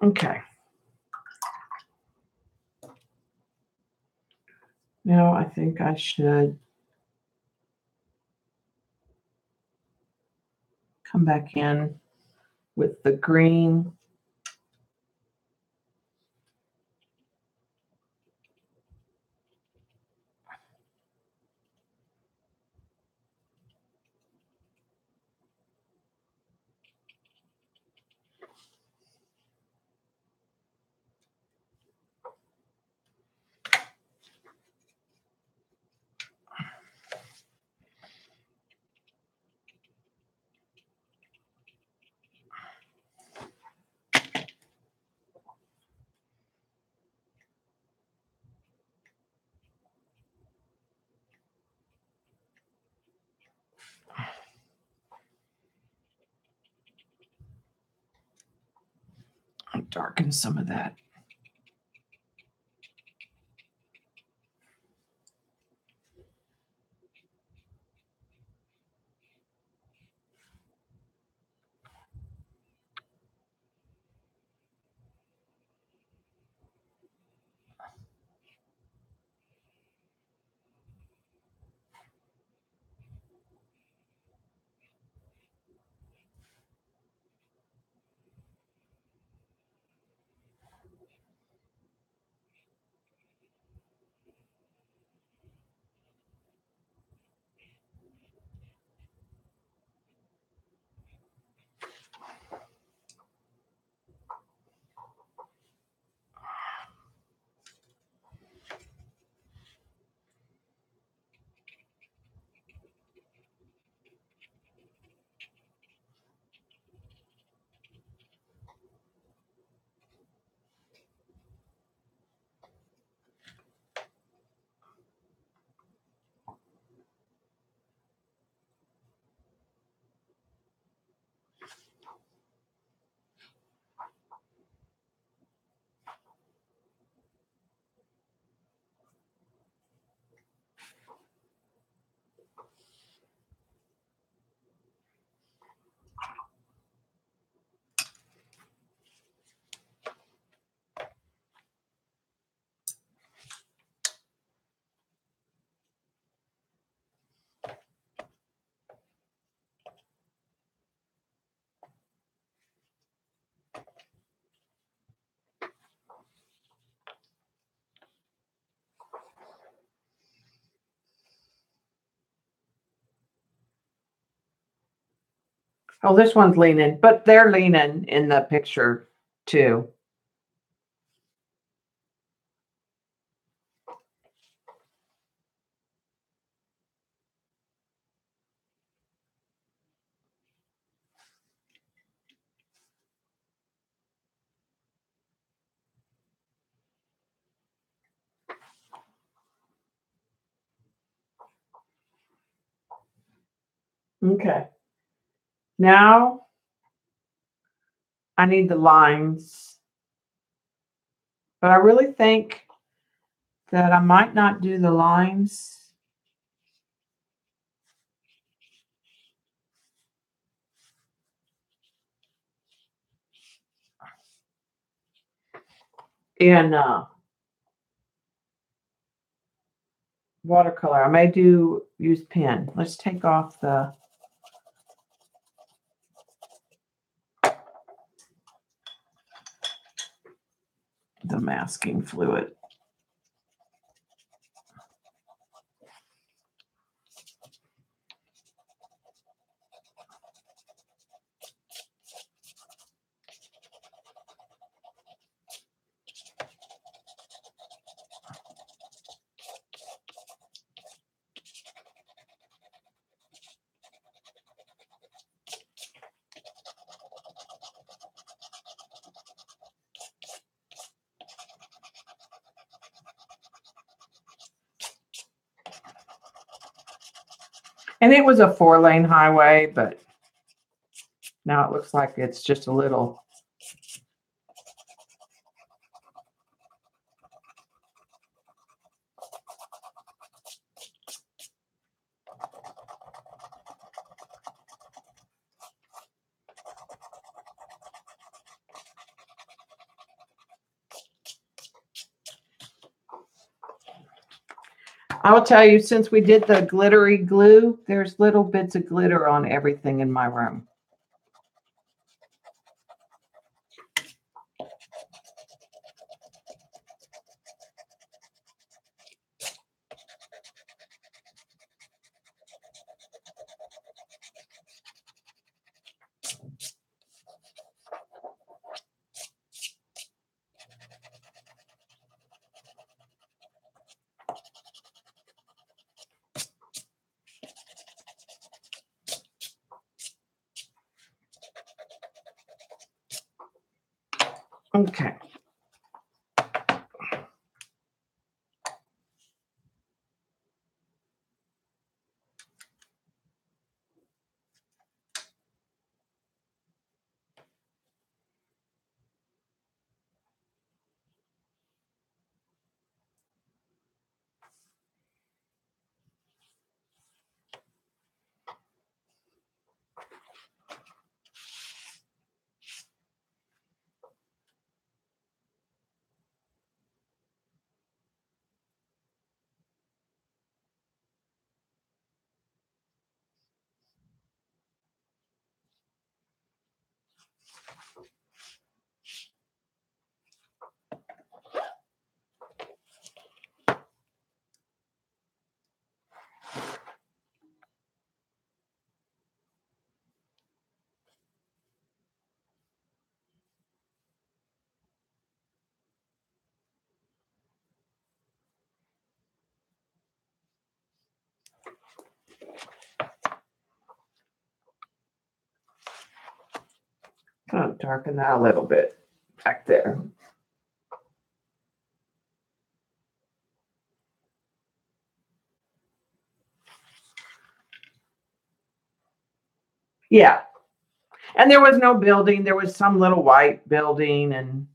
Okay. Now I think I should come back in with the green. I'll darken some of that. Oh, this one's leaning, but they're leaning in the picture too. Okay. Now I need the lines, but I really think that I might not do the lines. In watercolor. I may use pen. Let's take off the masking fluid. And it was a 4-lane highway, but now it looks like it's just a little. I will tell you, since we did the glittery glue, there's little bits of glitter on everything in my room. Okay. Kind of darken that a little bit back there. Yeah. And there was no building. There was some little white building and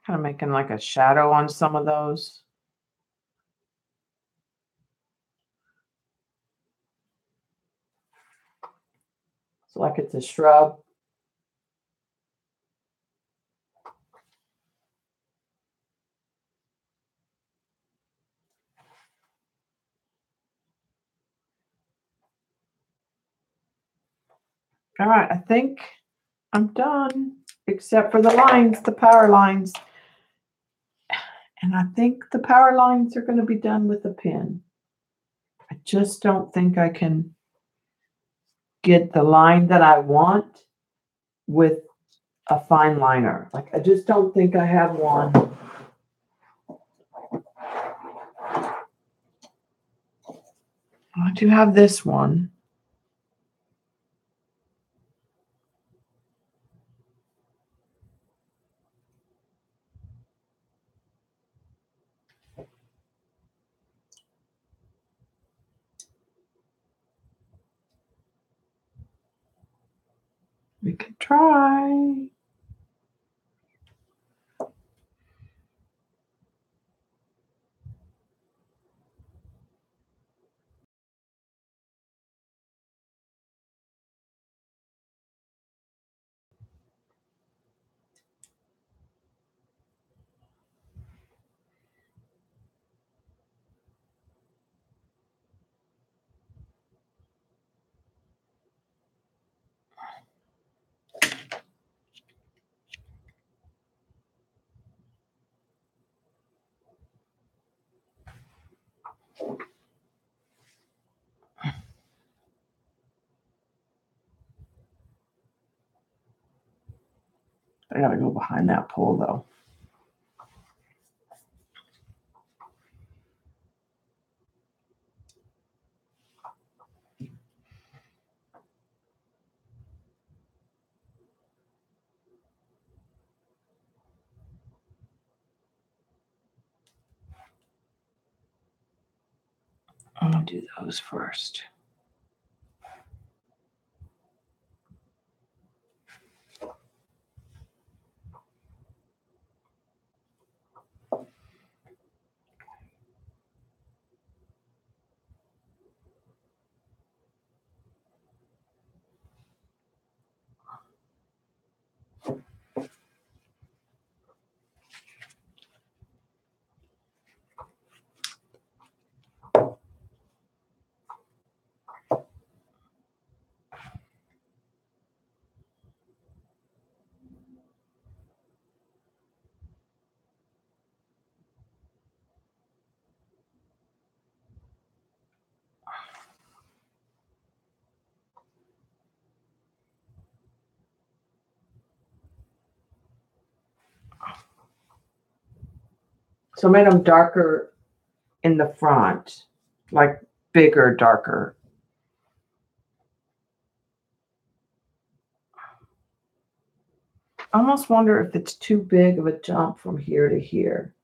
kind of making like a shadow on some of those. So like it's a shrub. All right, I think I'm done, except for the lines, the power lines. And I think the power lines are going to be done with a pen. I just don't think I can get the line that I want with a fine liner. Like, I just don't think I have one. I do have this one. We could try. I gotta go behind that pole though. I'm gonna do those first. So I made them darker in the front, like bigger, darker. I almost wonder if it's too big of a jump from here to here.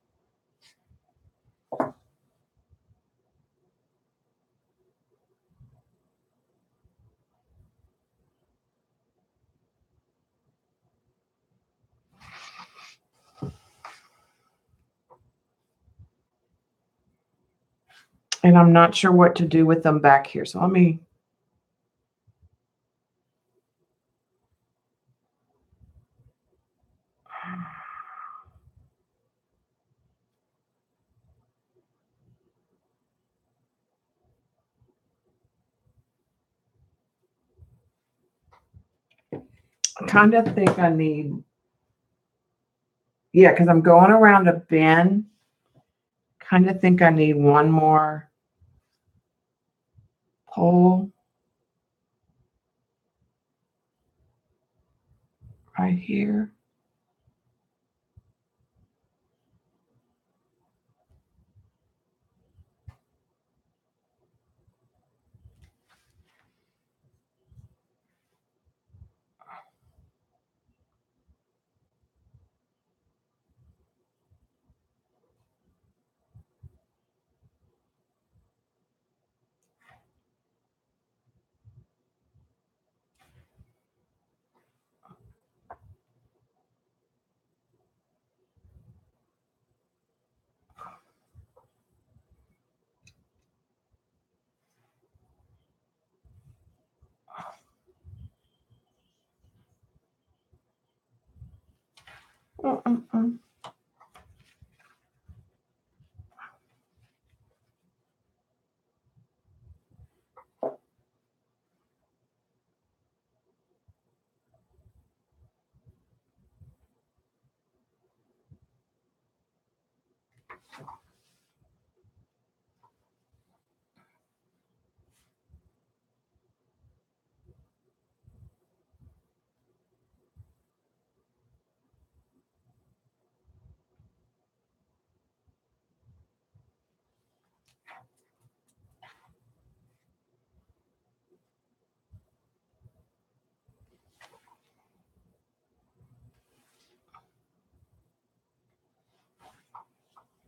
And I'm not sure what to do with them back here. So let me. I kind of think I need. Yeah, because I'm going around a bend. Kind of think I need one more pole right here. Mm-mm-mm.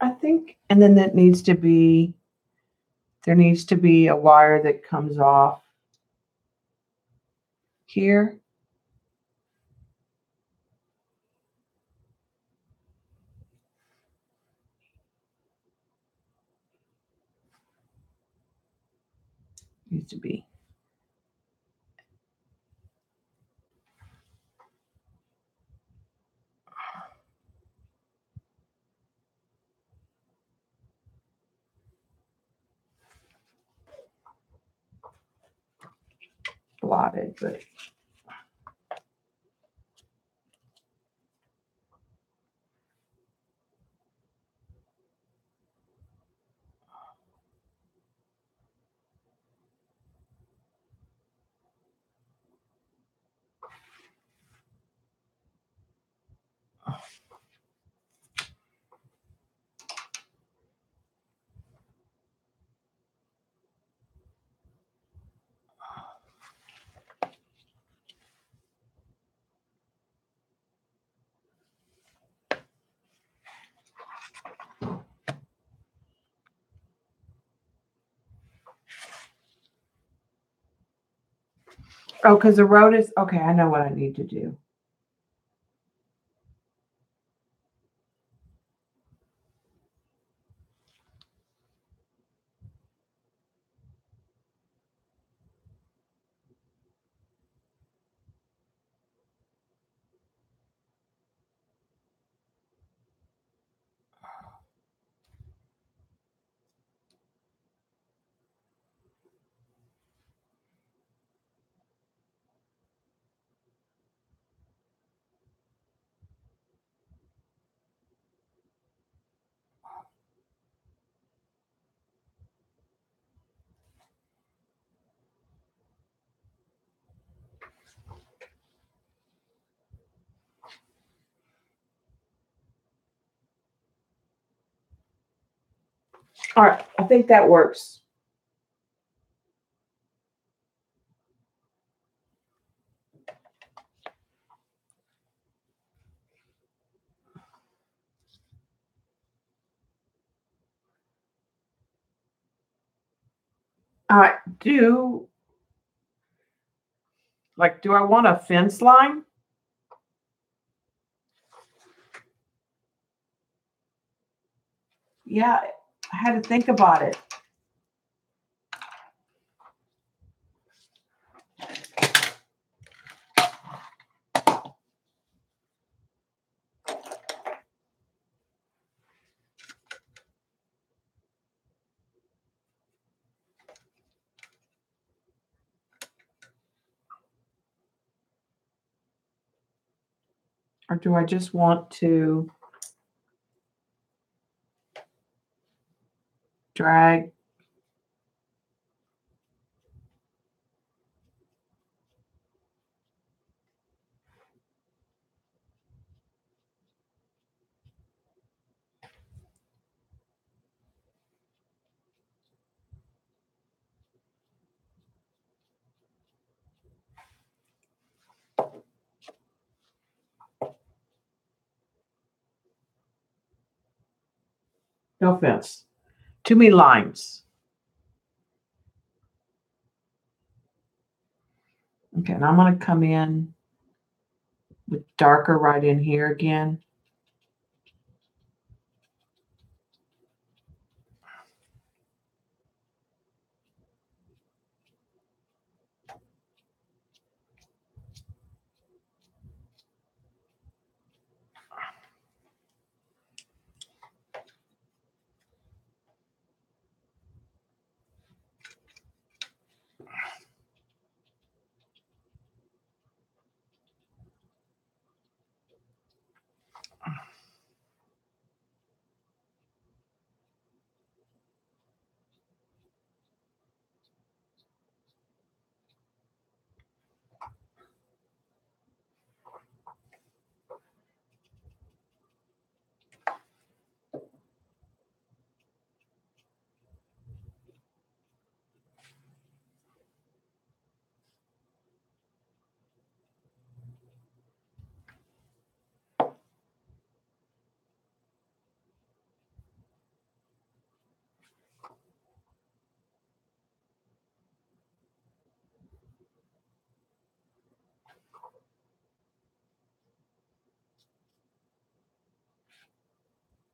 I think, and then there needs to be a wire that comes off here. Needs to be. Blotted, but Oh, because the road is okay. I know what I need to do. All right, I think that works. All right, do I want a fence line? Yeah, I had to think about it. Or do I just want to drag? No fence. Too many lines. Okay, and I'm going to come in with darker right in here again.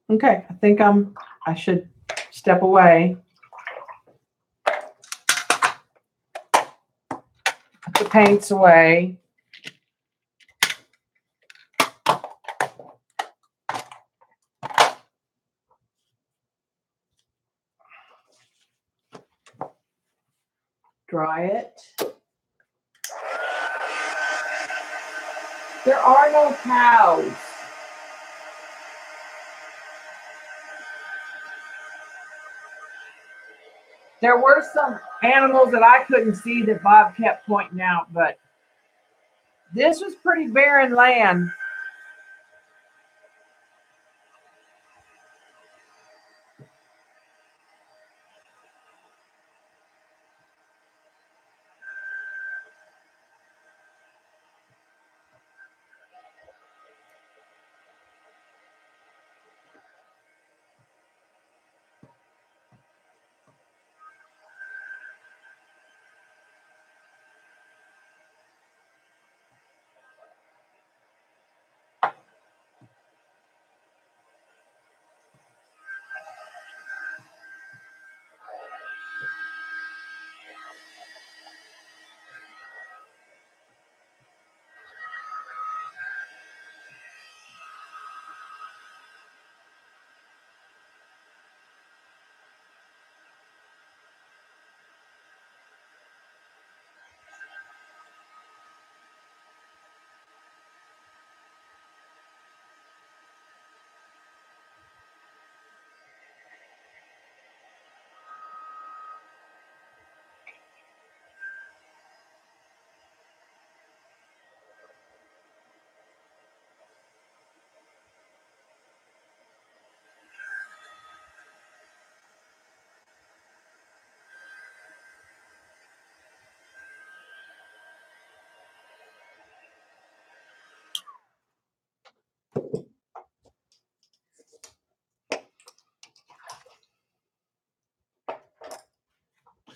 Okay, I think I should step away. Put the paints away. Dry it. There are no cows. There were some animals that I couldn't see that Bob kept pointing out, but this was pretty barren land.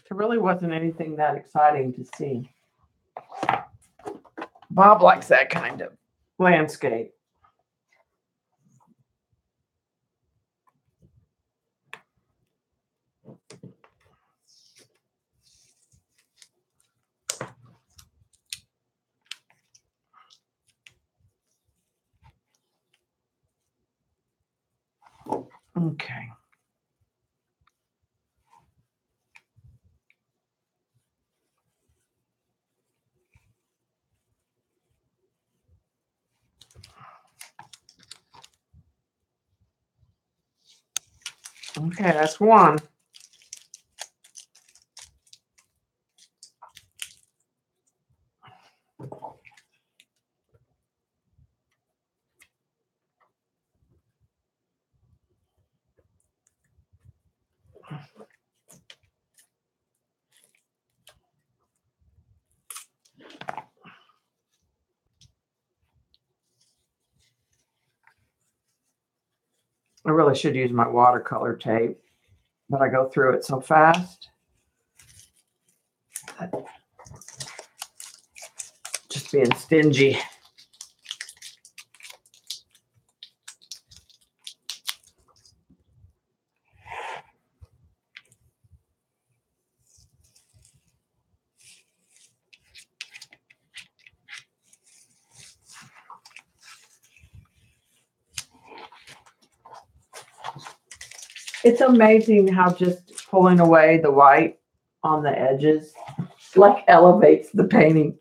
There really wasn't anything that exciting to see. Bob likes that kind of landscape. Okay. Okay, that's one. I really should use my watercolor tape, but I go through it so fast. Just being stingy. It's amazing how just pulling away the white on the edges like elevates the painting.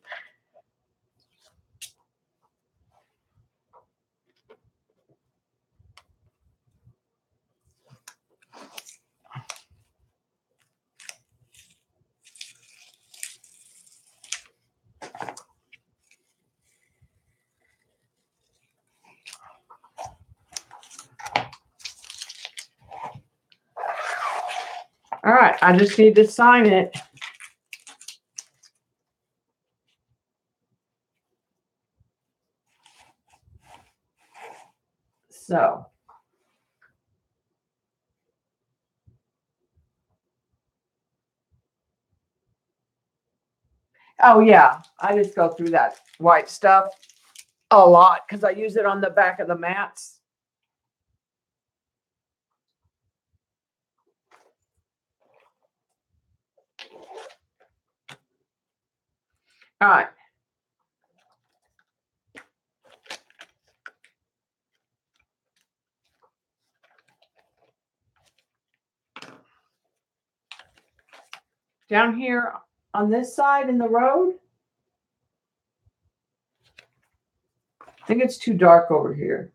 All right, I just need to sign it. So. Oh yeah, I just go through that white stuff a lot because I use it on the back of the mats. All right. Down here on this side in the road, I think it's too dark over here.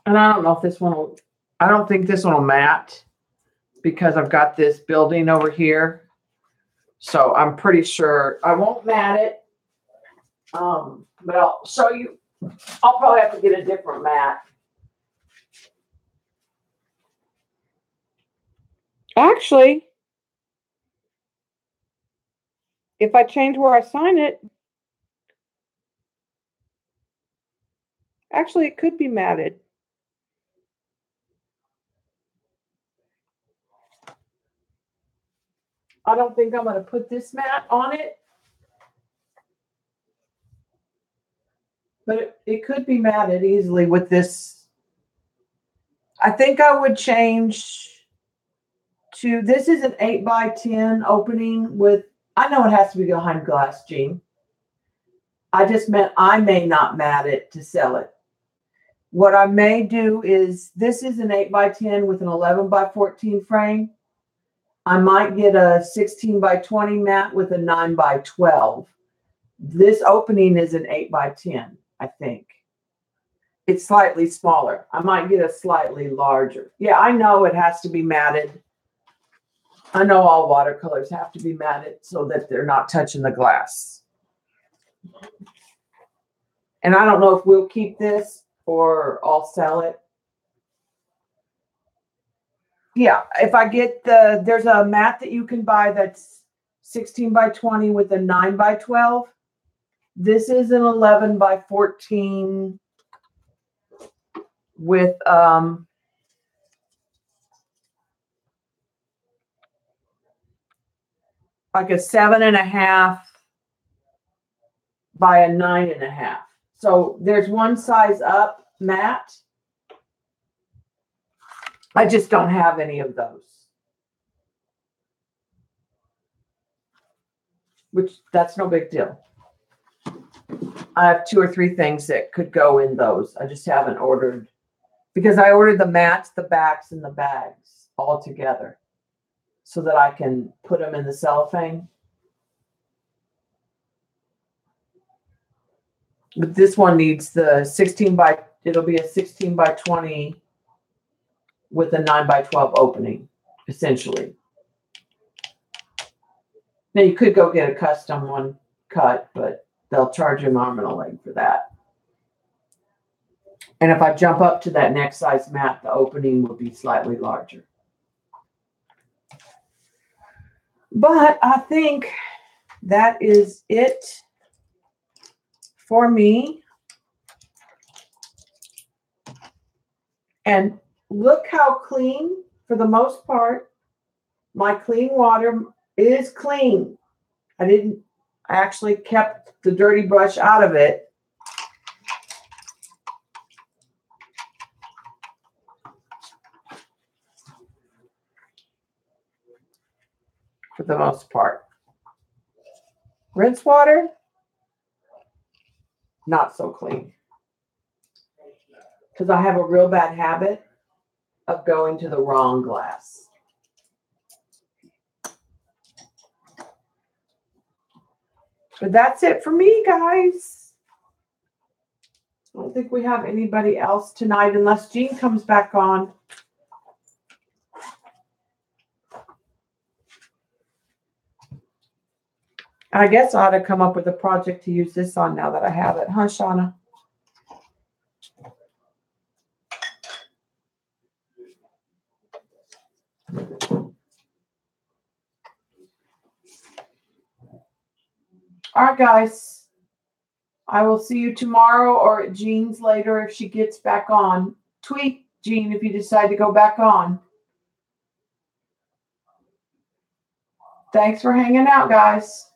And I don't know if this one will, I don't think this one will matte because I've got this building over here. So I'm pretty sure I won't matte it. But I'll show you, I'll probably have to get a different matte. Actually, if I change where I sign it, actually it could be matted. I don't think I'm going to put this matte on it. But it could be matted easily with this. I think I would change to, this is an 8x10 opening with, I know it has to be behind glass, Jean. I just meant I may not matte it to sell it. What I may do is, this is an 8x10 with an 11x14 frame. I might get a 16x20 matte with a 9x12. This opening is an 8x10, I think. it's slightly smaller. I might get a slightly larger. Yeah, I know it has to be matted. I know all watercolors have to be matted so that they're not touching the glass. And I don't know if we'll keep this or I'll sell it. Yeah, if I get there's a mat that you can buy that's 16 by 20 with a 9 by 12. This is an 11 by 14 with like a 7.5 by a 9.5. So there's one size up mat. I just don't have any of those. Which that's no big deal. I have 2 or 3 things that could go in those. I just haven't ordered because I ordered the mats, the backs, and the bags all together so that I can put them in the cellophane. But this one needs the 16 by, it'll be a 16 by 20 with a 9 by 12 opening, essentially. Now you could go get a custom one cut, but they'll charge you an arm and a leg for that. And if I jump up to that next size mat, the opening will be slightly larger. But I think that is it for me. And look how clean, for the most part, my clean water is clean. I actually kept the dirty brush out of it. For the most part. Rinse water, not so clean. Because I have a real bad habit of going to the wrong glass. But that's it for me, guys. I don't think we have anybody else tonight unless Jean comes back on. I guess I ought to come up with a project to use this on now that I have it. Huh, Shauna? All right, guys. I will see you tomorrow or at Jean's later if she gets back on. Tweet Jean if you decide to go back on. Thanks for hanging out, guys.